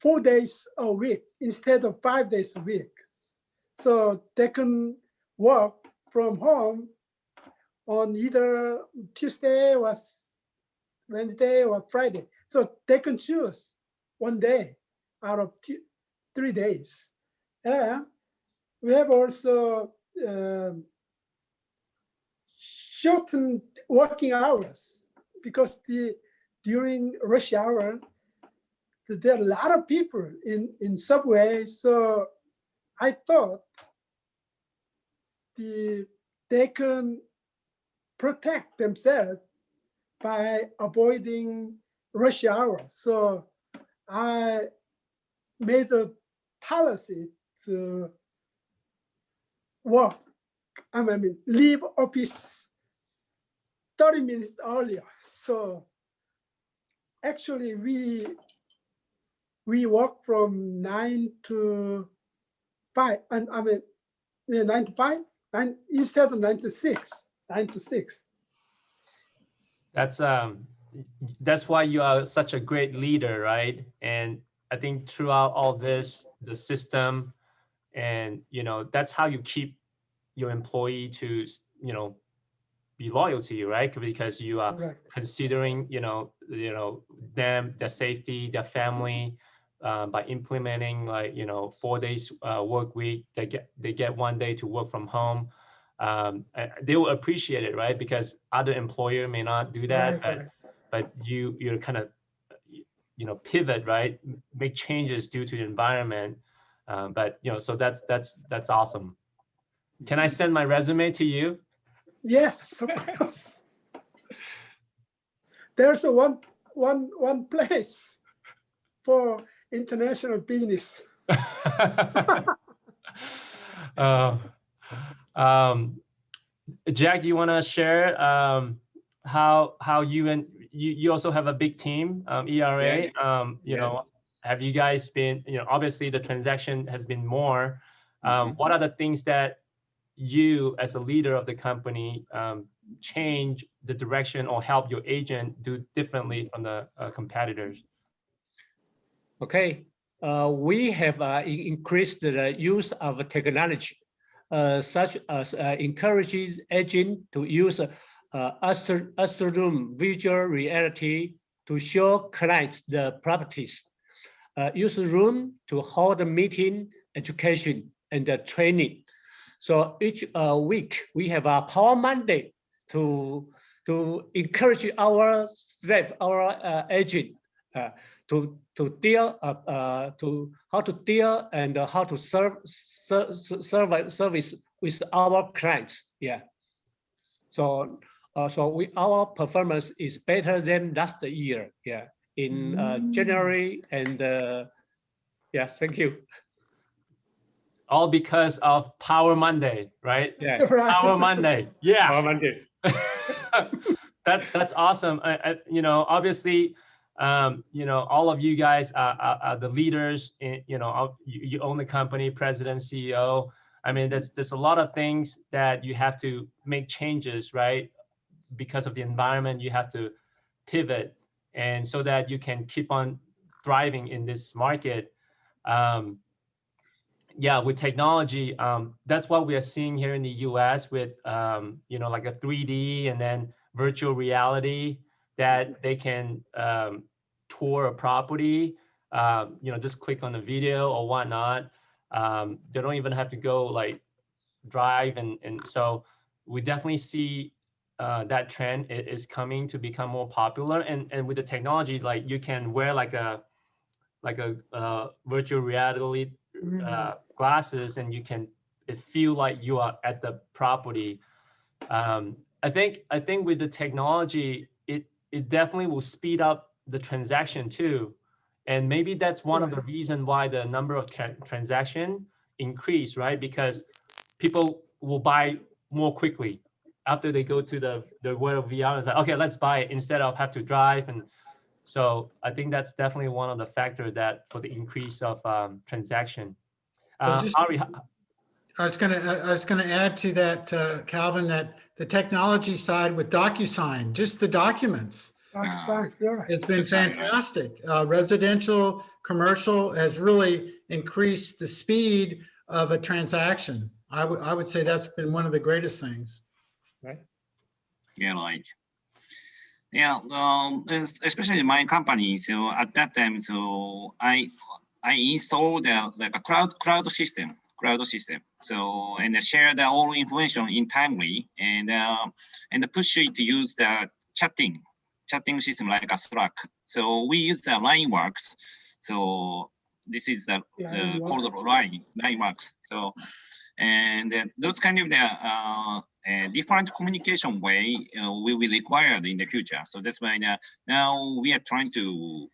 4 days a week instead of 5 days a week. So they can work from home on either Tuesday or Wednesday or Friday. So they can choose 1 day out of 3 days. And we have also shortened working hours because during rush hour, there are a lot of people in subway. So I thought they can protect themselves by avoiding rush hour. So I made a policy to leave office 30 minutes earlier. So actually we work from 9 to 5, and 9 to 5, and instead of 9 to 6, 9 to 6. That's why you are such a great leader, right? And I think throughout all this, the system, and that's how you keep your employee to be loyal to you, right? Because you are Correct. considering them, their safety, their family, by implementing 4 days work week. They get 1 day to work from home. They will appreciate it, right? Because other employer may not do that, Right. but you're kind of pivot, right? Make changes due to the environment. So that's awesome. Can I send my resume to you? Yes, of course. There's one place for international business. Jack, you want to share how you also have a big team, ERA? Yeah. Have you guys been, obviously the transaction has been more. What are the things that you as a leader of the company change the direction or help your agent do differently from the competitors? Okay, we have increased the use of technology, such as encouraging agents to use Astrodome visual reality to show clients the properties, use room to hold a meeting, education, and training. So each week we have a Power Monday to encourage our staff, our agent to deal to how to deal and how to service with our clients. Yeah. So our performance is better than last year. Yeah. In January and yes, thank you. All because of Power Monday, right? Yeah. Right. Power Monday. Yeah. Power Monday. That's awesome. You know, obviously, you know, all of you guys are the leaders. You know, you own the company, president, CEO. I mean, there's a lot of things that you have to make changes, right? Because of the environment, you have to pivot, and so that you can keep on thriving in this market. Yeah, with technology, that's what we are seeing here in the US with, you know, like a 3D and then virtual reality that they can tour a property, you know, just click on the video or whatnot. They don't even have to go like drive. And so we definitely see that trend is coming to become more popular. And with the technology, like you can wear like a virtual reality glasses, and you can feel like you are at the property. I think with the technology, it definitely will speed up the transaction too, and maybe that's one of the reasons why the number of transaction increase, right? Because people will buy more quickly after they go to the world of VR. It's like, okay, let's buy it instead of have to drive. And so I think that's definitely one of the factors that for the increase of transaction. Well, just- Ari, I was gonna add to that, Calvin, that the technology side with DocuSign, just the documents, it's been fantastic. Residential, commercial has really increased the speed of a transaction. I would say that's been one of the greatest things. Right. Yeah, right. Yeah, especially my company. So at that time, so I installed like a cloud system. So and share the all information in timely and push it to use the chatting system like a Slack. So we use the LineWorks. So this is the called LineWorks. So and those kind of the different communication way will be required in the future. So that's why now we are trying to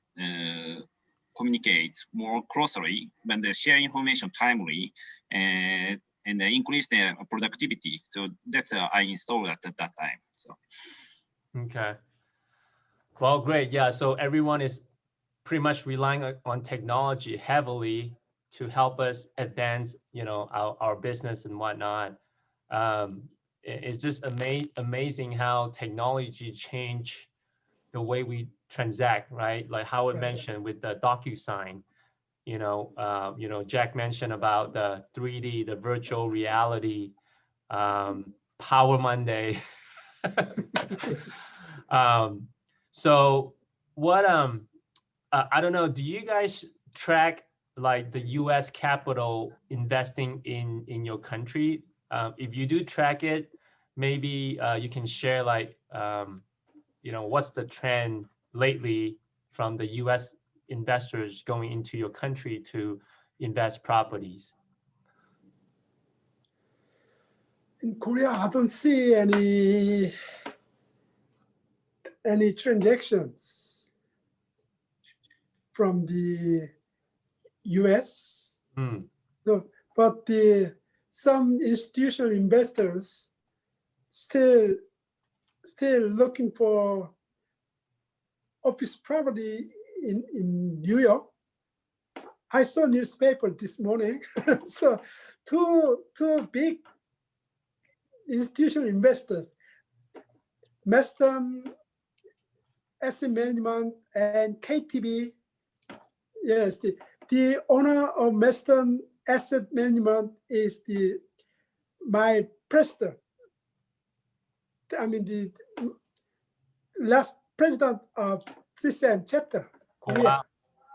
communicate more closely and share information timely and increase the productivity. So that's I installed at that time. So okay. Well, great. Yeah. So everyone is pretty much relying on technology heavily to help us advance, you know, our business and whatnot. It's just amazing how technology changed the way we transact, right? Like Howard mentioned with the DocuSign, you know, Jack mentioned about the 3D, the virtual reality, Power Monday. So what, I don't know, do you guys track like the US capital investing in your country? If you do track it, maybe you can share like, you know, what's the trend lately from the US investors going into your country to invest properties? In Korea, I don't see any transactions from the US. So, but some institutional investors still looking for office property in New York. I saw newspaper this morning. So two big institutional investors, Meston Asset Management and KTB, yes, the owner of Western Asset Management is my president. I mean, the last president of CCIM chapter. Oh, Korea. wow.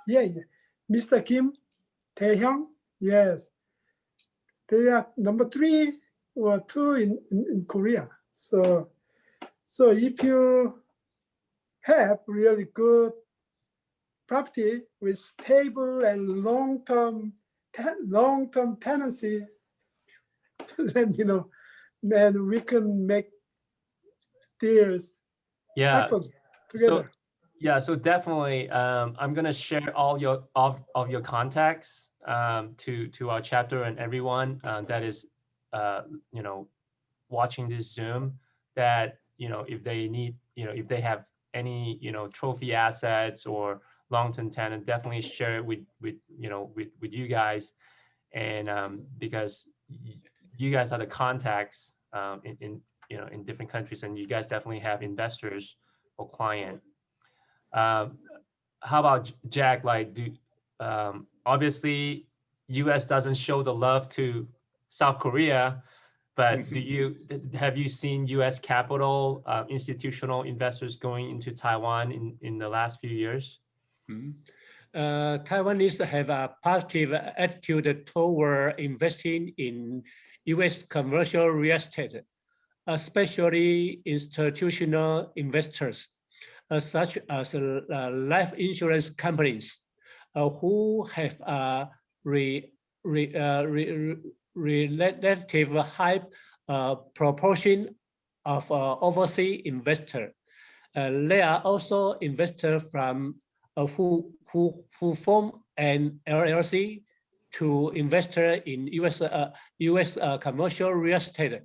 Yeah, yeah. Mr. Kim Tae-hyung, yes. They are number 3 or 2 in Korea. So if you have really good property with stable and long-term tenancy, then man, we can make deals Yeah. happen together. So definitely, I'm gonna share all of your contacts to our chapter and everyone that is watching this Zoom. That if they need if they have any trophy assets or long-term tenant, definitely share it with you guys, and because you guys are the contacts in different countries, and you guys definitely have investors or client. How about Jack? Like, obviously, U.S. doesn't show the love to South Korea, but have you seen U.S. capital institutional investors going into Taiwan in the last few years? Taiwanese have a positive attitude toward investing in U.S. commercial real estate, especially institutional investors, such as life insurance companies, who have a relative high proportion of overseas investors. There are also investors from who form an LLC to invest in U.S. Commercial real estate.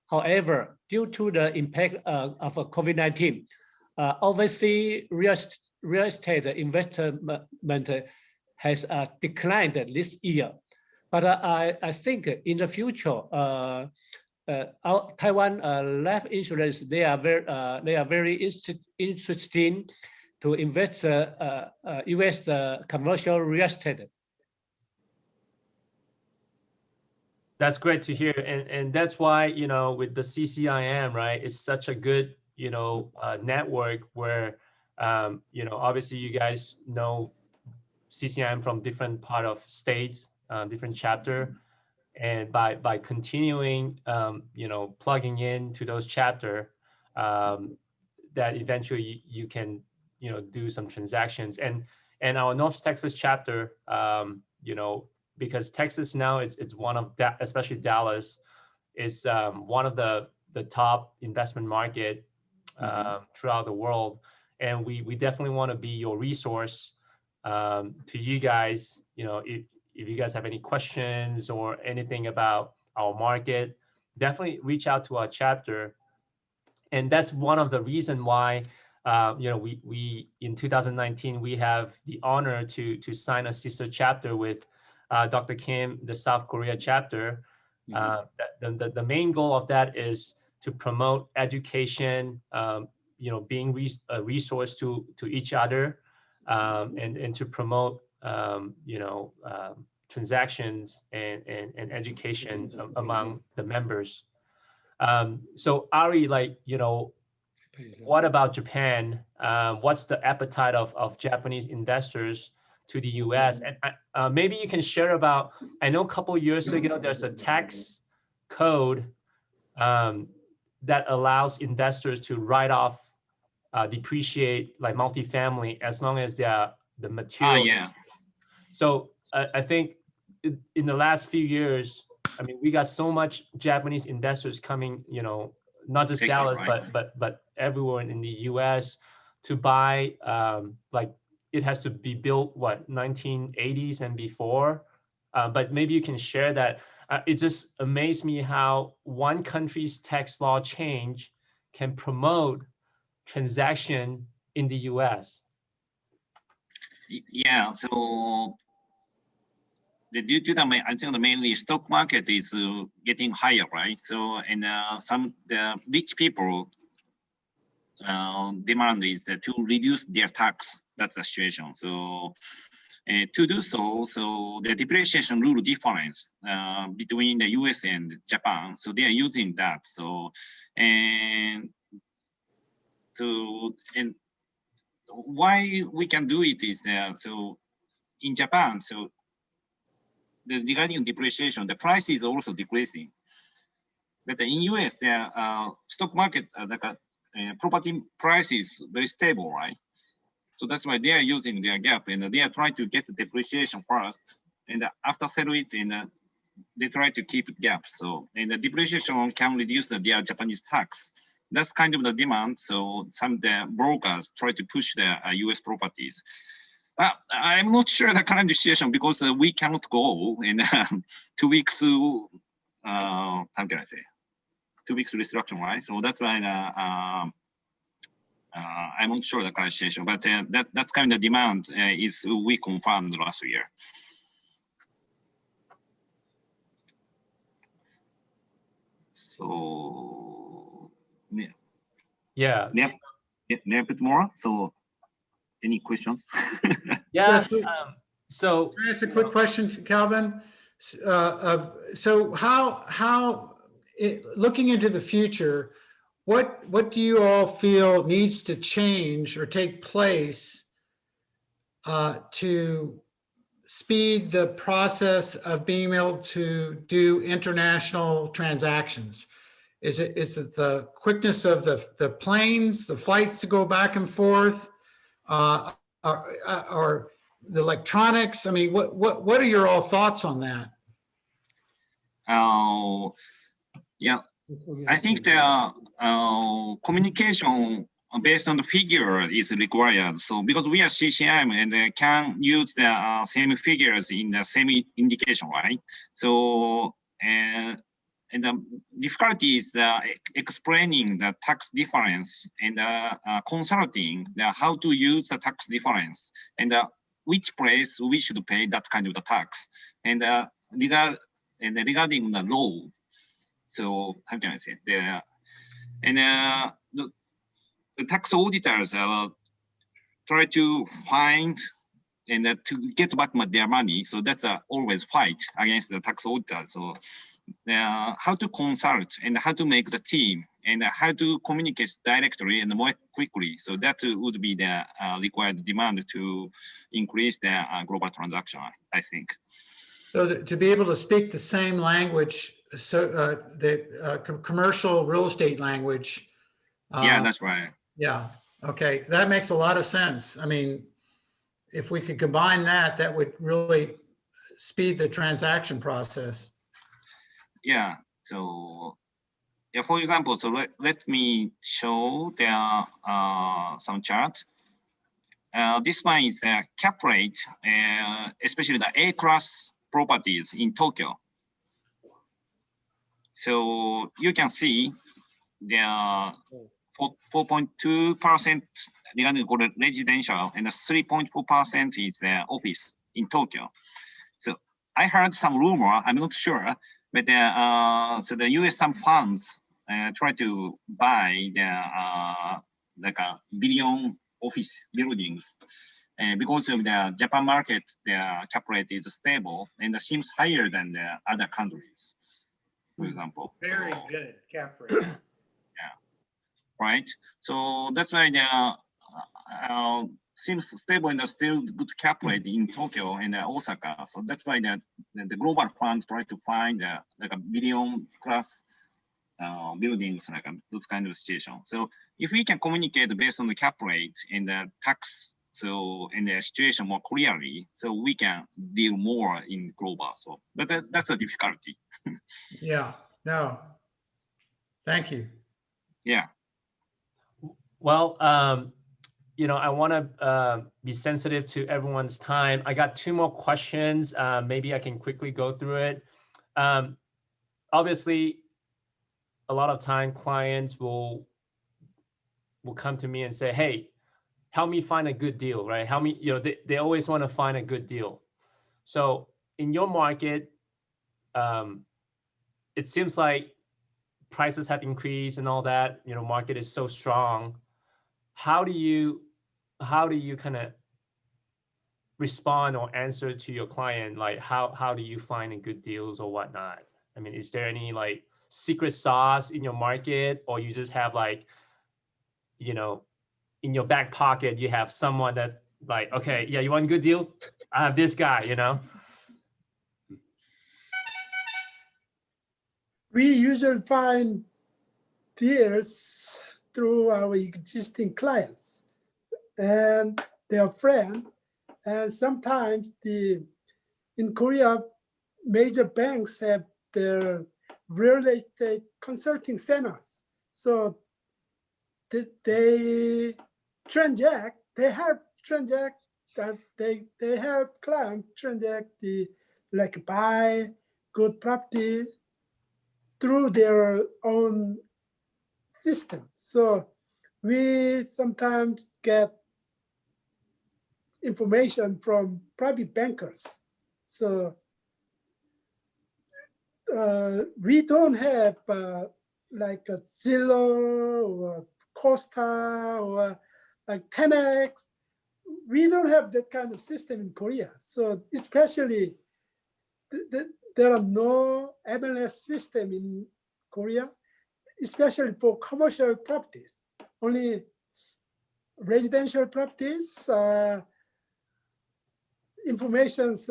However, due to the impact of COVID-19, overseas real estate investment has declined this year. But I think in the future, our Taiwan life insurance, they are very interesting to invest U.S. Commercial real estate. That's great to hear, and that's why with the CCIM, right, it's such a good network where obviously you guys know CCIM from different part of states, different chapter, and by continuing plugging into those chapter, that eventually you can do some transactions, and our North Texas chapter, because Texas now it's one of especially Dallas is one of the top investment market throughout the world, and we definitely want to be your resource to you guys. If you guys have any questions or anything about our market, definitely reach out to our chapter. And that's one of the reasons why we in 2019 we have the honor to sign a sister chapter with Dr. Kim, the South Korea chapter. The main goal of that is to promote education, being a resource to each other, and to promote transactions and education among the members. So Ari, what about Japan? What's the appetite of Japanese investors to the U.S.? And maybe you can share about, I know a couple of years ago, there's a tax code that allows investors to write off, depreciate like multifamily as long as the material. Yeah. So I think in the last few years, I mean, we got so much Japanese investors coming, not just Texas, Dallas, right? but everywhere in the U.S. to buy, it has to be built 1980s and before. But maybe you can share that. It just amazed me how one country's tax law change can promote transaction in the U.S. Yeah, so due to I think mainly stock market is getting higher, right? So and the rich people demand is that to reduce their tax that's the situation. So to do so, the depreciation rule difference between the US and Japan, so they are using that. So and why we can do it is that, so in Japan, so regarding depreciation, the price is also decreasing. But in US, the stock market, property price is very stable, right? So that's why they are using their gap, and they are trying to get the depreciation first, and after sell it, and they try to keep it gap. So, and the depreciation can reduce their Japanese tax. That's kind of the demand. So some of the brokers try to push their US properties. But I'm not sure the current situation, because we cannot go in 2 weeks. How can I say? 2 weeks restriction, right? So that's why I'm not sure the current situation, but that's kind of demand is we confirmed last year. So Yeah. May I put more? So any questions? Yeah. Yes. So Can I ask a quick question, Calvin? So looking into the future, what do you all feel needs to change or take place to speed the process of being able to do international transactions? Is it the quickness of the planes, the flights to go back and forth, or the electronics? I mean, what are your all thoughts on that? Yeah, I think the communication based on the figure is required. So because we are CCIM and can use the same figures in the same indication, right? So and the difficulty is the explaining the tax difference and consulting how to use the tax difference and which place we should pay that kind of the tax and regarding the law. So how can I say the tax auditors try to find and to get back their money. So that's always fight against the tax auditors. So how to consult and how to make the team and how to communicate directly and more quickly. So that would be the required demand to increase the global transaction, I think. So to be able to speak the same language, so the commercial real estate language. Yeah, that's right. Yeah. Okay. That makes a lot of sense. I mean, if we could combine that, that would really speed the transaction process. Yeah. So, yeah, for example, so let me show there some chart. This one is the cap rate, especially the A-class properties in Tokyo. So you can see the 4.2% regarding residential and 3.4% is the office in Tokyo. So I heard some rumor, I'm not sure, but so the US some funds try to buy the like a billion office buildings. Because of the Japan market, the cap rate is stable and it seems higher than the other countries, for example. Very good cap rate. Yeah, right. So that's why the seems stable and still good cap rate in Tokyo and Osaka. So that's why the global funds try to find like a billion plus buildings, like those kind of situation. So if we can communicate based on the cap rate and the tax, so in the situation more clearly, so we can deal more in global. So, but that's a difficulty. Yeah. No. Thank you. Yeah. Well, you know, I want to be sensitive to everyone's time. I got 2 more questions. Maybe I can quickly go through it. Obviously, a lot of time clients will come to me and say, hey, help me find a good deal, right? Help me, you know, they always want to find a good deal. So in your market, it seems like prices have increased and all that, you know, market is so strong. How do you kind of respond or answer to your client? Like how do you find good deals or whatnot? I mean, is there any like secret sauce in your market, or you just have like, you know, in your back pocket, you have someone that's like, okay, yeah, you want a good deal? I have this guy, you know? We usually find deals through our existing clients and their friend. And sometimes in Korea, major banks have their real estate consulting centers. So they transact, they help transact, that they help clients transact like buy good property through their own system. So we sometimes get information from private bankers. So we don't have like a Zillow or Costa or like 10X. We don't have that kind of system in Korea. So especially there are no MLS system in Korea, especially for commercial properties. Only residential properties, information's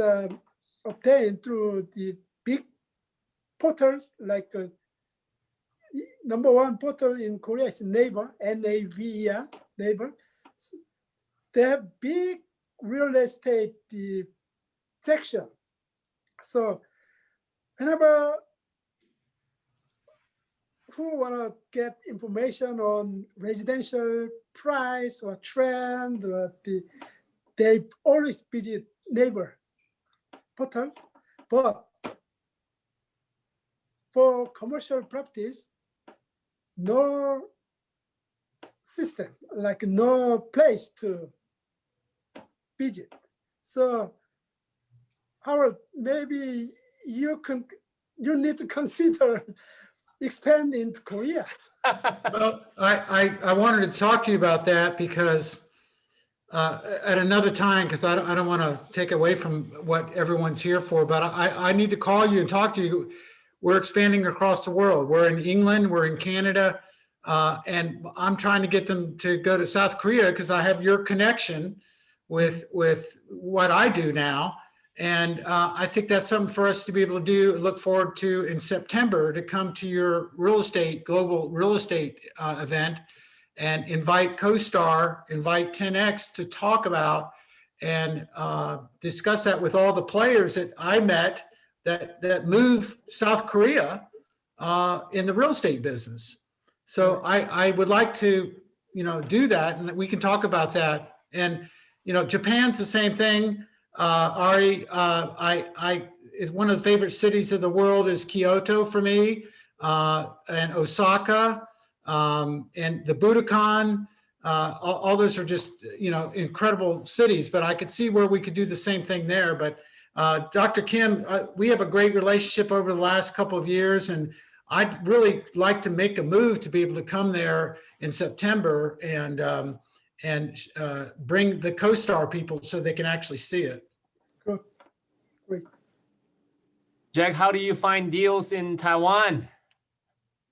obtained through the big portals, like number one portal in Korea is Naver, N-A-V-E-R, Naver. So they have big real estate section. So whenever who want to get information on residential price or trend, they always visit Naver portals. But for commercial properties, no system, like no place to visit. So Howard, maybe you need to consider expanding to Korea. Well, I wanted to talk to you about that because at another time, because I don't want to take away from what everyone's here for, but I need to call you and talk to you. We're expanding across the world. We're in England, we're in Canada, and I'm trying to get them to go to South Korea because I have your connection with what I do now. And I think that's something for us to be able to do, look forward to in September, to come to your global real estate event and invite CoStar, invite 10X to talk about and discuss that with all the players that I met that move South Korea in the real estate business. So I would like to, do that, and we can talk about that. And, Japan's the same thing. Ari, is one of the favorite cities of the world is Kyoto for me, and Osaka, and the Budokan. All those are just, incredible cities, but I could see where we could do the same thing there. But Dr. Kim, we have a great relationship over the last couple of years, and I'd really like to make a move to be able to come there in September and bring the CoStar people so they can actually see it. Good. Great. Jack, how do you find deals in Taiwan?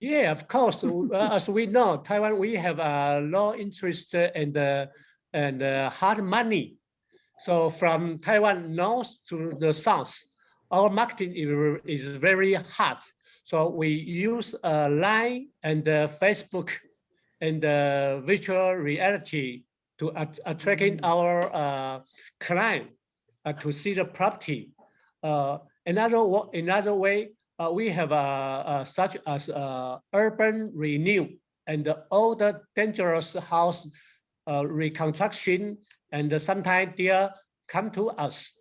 Yeah, of course. As we know, Taiwan, we have a low interest and hard money. So from Taiwan north to the south, our marketing is very hard. So we use Line and Facebook and virtual reality to attracting our client to see the property. Another way, we have such as urban renew and all the dangerous house reconstruction, and sometimes they come to us.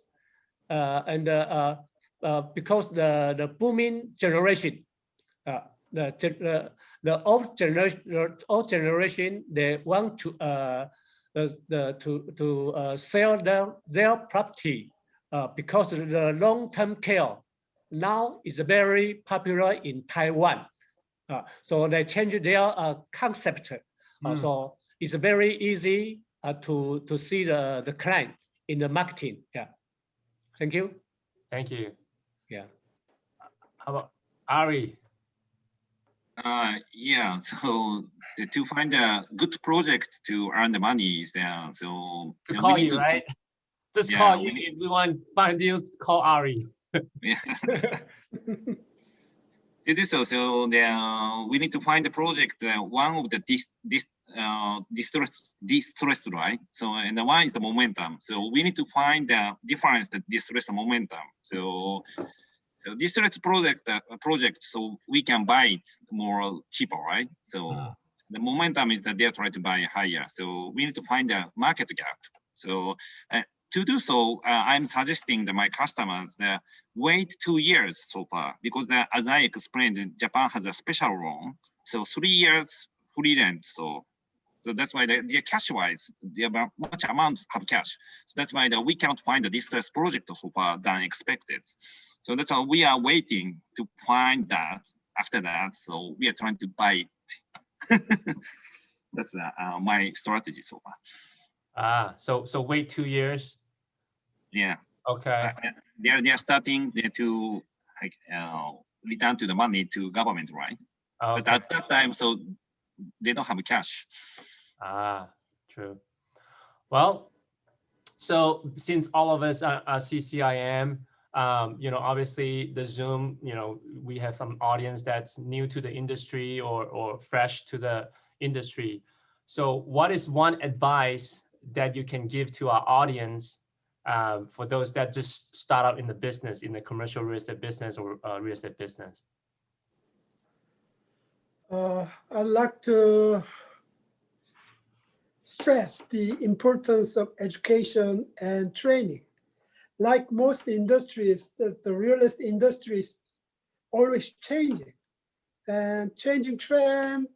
Because the booming generation, the old generation, they want to sell their property because the long-term care now is very popular in Taiwan. So they change their concept. So it's very easy to see the client. in the marketing. Yeah. Thank you. Thank you. Yeah. How about Ari? Yeah, so to find a good project to earn the money is there. So To we call need you, right? Just Yeah, call you. If we want to find deals, call Ari. Yeah. To do so, we need to find the project, one of the distress, right? So, and the one is the momentum. So we need to find the difference, the distress momentum. So distress project, so we can buy it more cheaper, right? So the momentum is that they're trying to buy higher. So we need to find the market gap. So to do so, I'm suggesting that my customers wait 2 years so far, because as I explained, Japan has a special loan. So 3 years free rent. So that's why they're cash-wise, they have much amount of cash. So that's why we can't find the distress project so far than expected. So that's why we are waiting to find that. After that, so we are trying to buy it. That's my strategy so far. So wait 2 years. Yeah. Okay. They're starting to like return to the money to government, right? Okay. But at that time, so they don't have cash. True. Well, so since all of us are CCIM, obviously the Zoom, we have some audience that's new to the industry or fresh to the industry. So what is one advice that you can give to our audience for those that just start out in the business, in the commercial real estate business or real estate business? I'd like to stress the importance of education and training. Like most industries, the real estate industry is always changing, and changing trend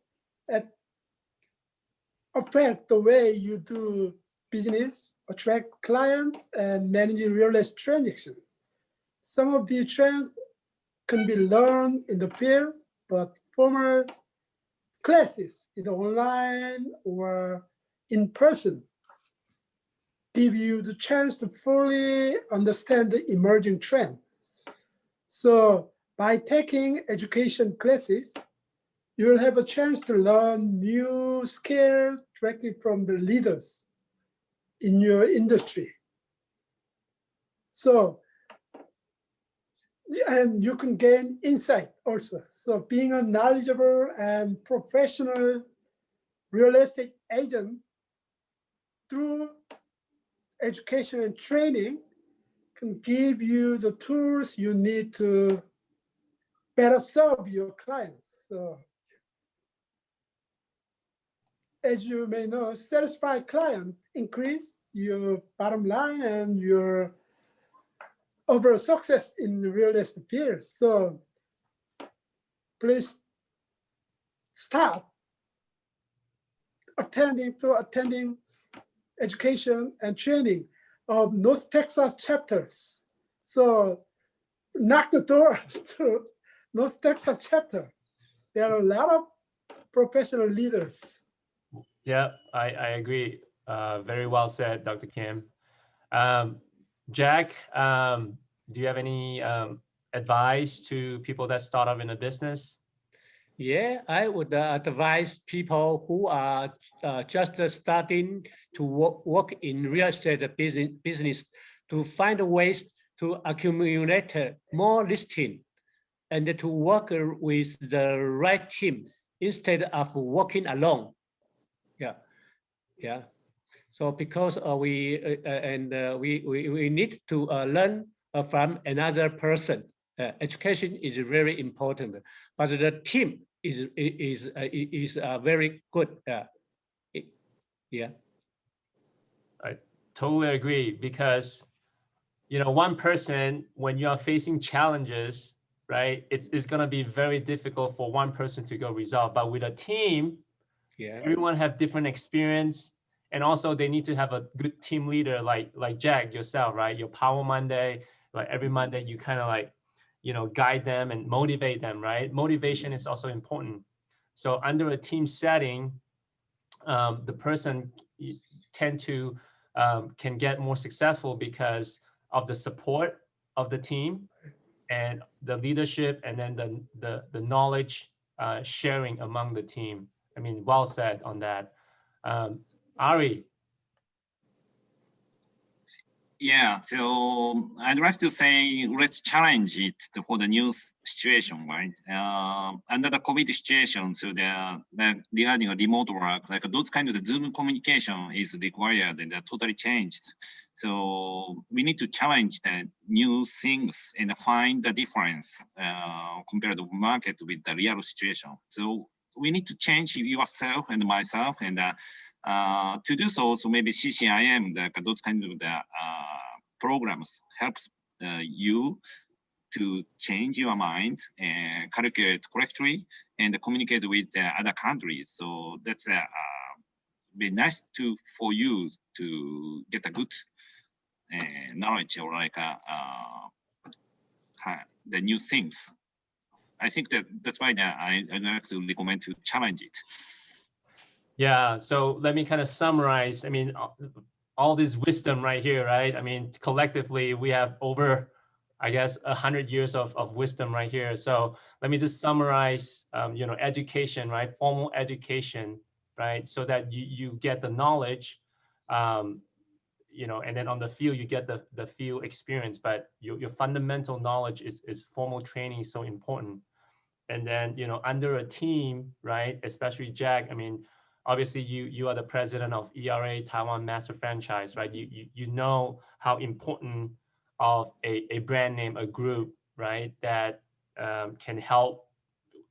affect the way you do business, attract clients, and manage real estate transactions. Some of these trends can be learned in the field, but formal classes, either online or in person, give you the chance to fully understand the emerging trends. So by taking education classes, you will have a chance to learn new skills directly from the leaders in your industry. So, and you can gain insight also. So being a knowledgeable and professional real estate agent through education and training can give you the tools you need to better serve your clients. So as you may know, satisfied clients increase your bottom line and your overall success in the real estate field. So please start attending education and training of North Texas chapters. So knock the door to North Texas chapter. There are a lot of professional leaders. Yeah, I agree. Very well said, Dr. Kim. Jack, do you have any advice to people that start up in a business? Yeah, I would advise people who are just starting to work in real estate business to find ways to accumulate more listing and to work with the right team instead of working alone. Yeah. So because we need to learn from another person. Education is very important, but the team is very good. Yeah. I totally agree, because one person, when you are facing challenges, right, it's going to be very difficult for one person to go resolve. But with a team, Yeah, everyone have different experience, and also they need to have a good team leader like Jack, yourself, right? Your Power Monday, like every Monday you kind of like guide them and motivate them, right? Motivation is also important. So under a team setting, the person tend to can get more successful because of the support of the team and the leadership, and then the knowledge sharing among the team. I mean, well said on that. Ari. Yeah, so I'd like to say, let's challenge it for the new situation, right? Under the COVID situation, so regarding remote work, like those kind of the Zoom communication is required and they're totally changed. So we need to challenge the new things and find the difference compared to market with the real situation. So we need to change yourself and myself, and to do so, so maybe CCIM, those kind of the programs helps you to change your mind and calculate correctly and communicate with other countries. So that's be nice for you to get a good knowledge or like the new things. I think that's why I'd like to recommend to challenge it. Yeah, so let me kind of summarize. I mean, all this wisdom right here, right? I mean, collectively, we have over, I guess, 100 years of wisdom right here. So let me just summarize, you know, education, right? Formal education, right? So that you get the knowledge, you know, and then on the field, you get the field experience, but your fundamental knowledge is formal training is so important. And then, you know, under a team, right? Especially Jack, I mean, obviously you are the president of ERA Taiwan Master Franchise, right? You know how important of a brand name, a group, right? That can help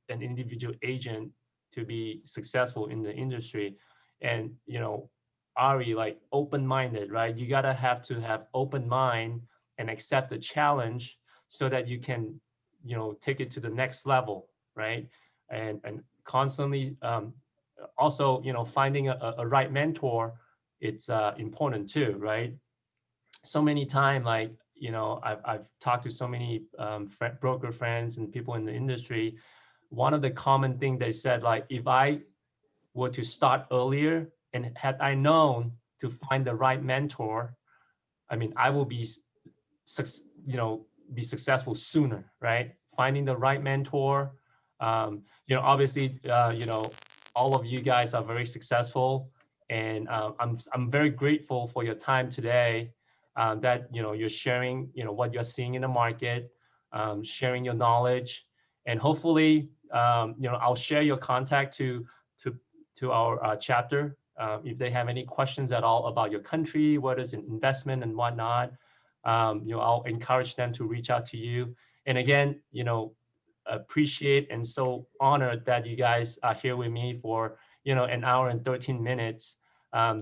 an individual agent to be successful in the industry. And, you know, Ari, like open-minded, right? You gotta have open mind and accept the challenge so that you can, you know, take it to the next level, right? And constantly, also, you know, finding a right mentor, it's important too, right? So many times, like, you know, I've talked to so many broker friends and people in the industry. One of the common things they said, like, if I were to start earlier and had I known to find the right mentor, I mean, I will be, you know, be successful sooner, right? Finding the right mentor. You know, obviously, you know, all of you guys are very successful, and I'm very grateful for your time today. That, you know, you're sharing, you know, what you're seeing in the market, sharing your knowledge, and hopefully, you know, I'll share your contact to our chapter if they have any questions at all about your country, what is an investment and whatnot. You know, I'll encourage them to reach out to you. And again, you know, appreciate and so honored that you guys are here with me for, you know, an hour and 13 minutes.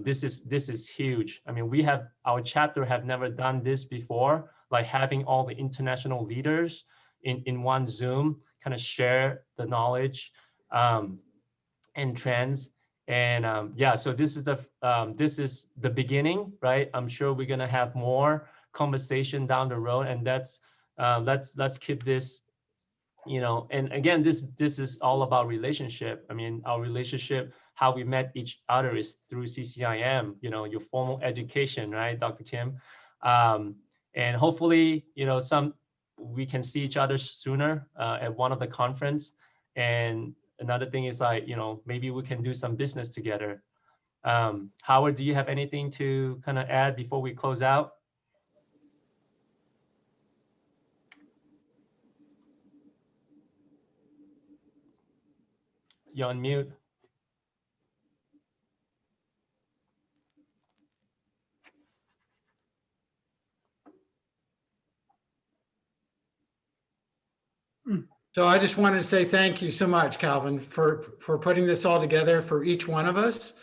This is huge. I mean, our chapter have never done this before, like having all the international leaders in one Zoom, kind of share the knowledge and trends. And yeah, so this is the beginning, right? I'm sure we're gonna have more conversation down the road, and let's keep this, you know. And again, this is all about relationship. I mean, our relationship, how we met each other is through CCIM, you know, your formal education, right, Dr. Kim? And hopefully, you know, we can see each other sooner at one of the conference. And another thing is, like, you know, maybe we can do some business together. Howard, do you have anything to kind of add before we close out? You're on mute. So I just wanted to say thank you so much, Calvin, for putting this all together for each one of us.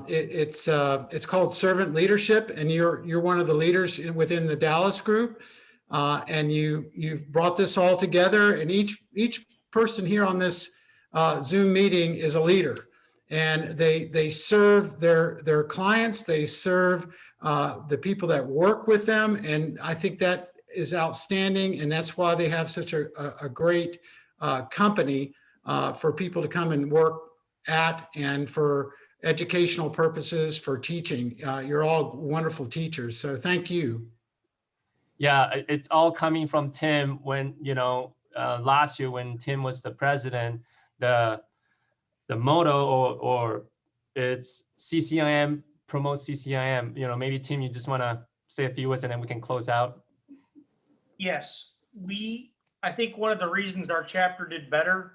It's called servant leadership, and you're one of the leaders within the Dallas group, and you've brought this all together. And each person here on this Zoom meeting is a leader, and they serve their clients, they serve the people that work with them, and I think that is outstanding, and that's why they have such a great company for people to come and work at, and for educational purposes for teaching. You're all wonderful teachers, so thank you. Yeah, it's all coming from Tim. When, you know, last year when Tim was the president, the motto or it's CCIM, promote CCIM. You know, maybe Tim, you just want to say a few words and then we can close out. Yes, I think one of the reasons our chapter did better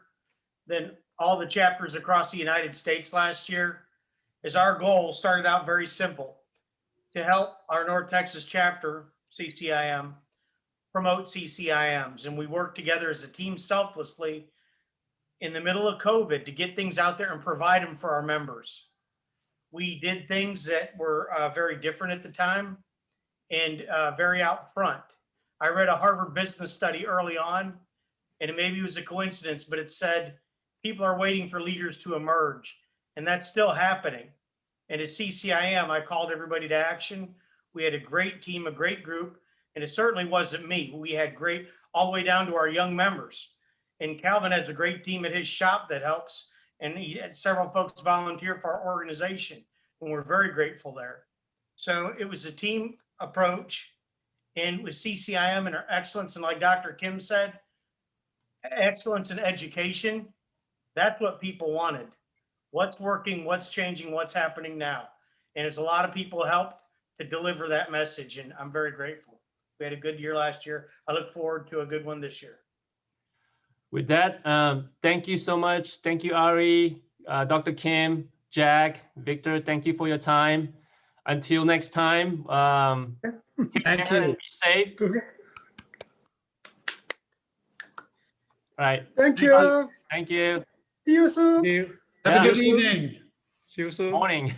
than all the chapters across the United States last year is our goal started out very simple: to help our North Texas chapter, CCIM, promote CCIMs. And we worked together as a team selflessly in the middle of COVID to get things out there and provide them for our members. We did things that were very different at the time and very out front. I read a Harvard business study early on, and maybe it was a coincidence, but it said people are waiting for leaders to emerge, and that's still happening. And at CCIM, I called everybody to action. We had a great team, a great group, and it certainly wasn't me. We had great, all the way down to our young members. And Calvin has a great team at his shop that helps, and he had several folks volunteer for our organization, and we're very grateful there. So it was a team approach, and with CCIM and our excellence, and like Dr. Kim said, excellence in education, that's what people wanted. What's working, what's changing, what's happening now. And there's a lot of people helped to deliver that message, and I'm very grateful. We had a good year last year. I look forward to a good one this year. With that, thank you so much. Thank you, Ari, Dr. Kim, Jack, Victor. Thank you for your time. Until next time, take Thank care you. and be safe. Okay. All right. Thank you. Thank you. See you soon. See you. Have a Yeah. good evening. See you soon. Morning.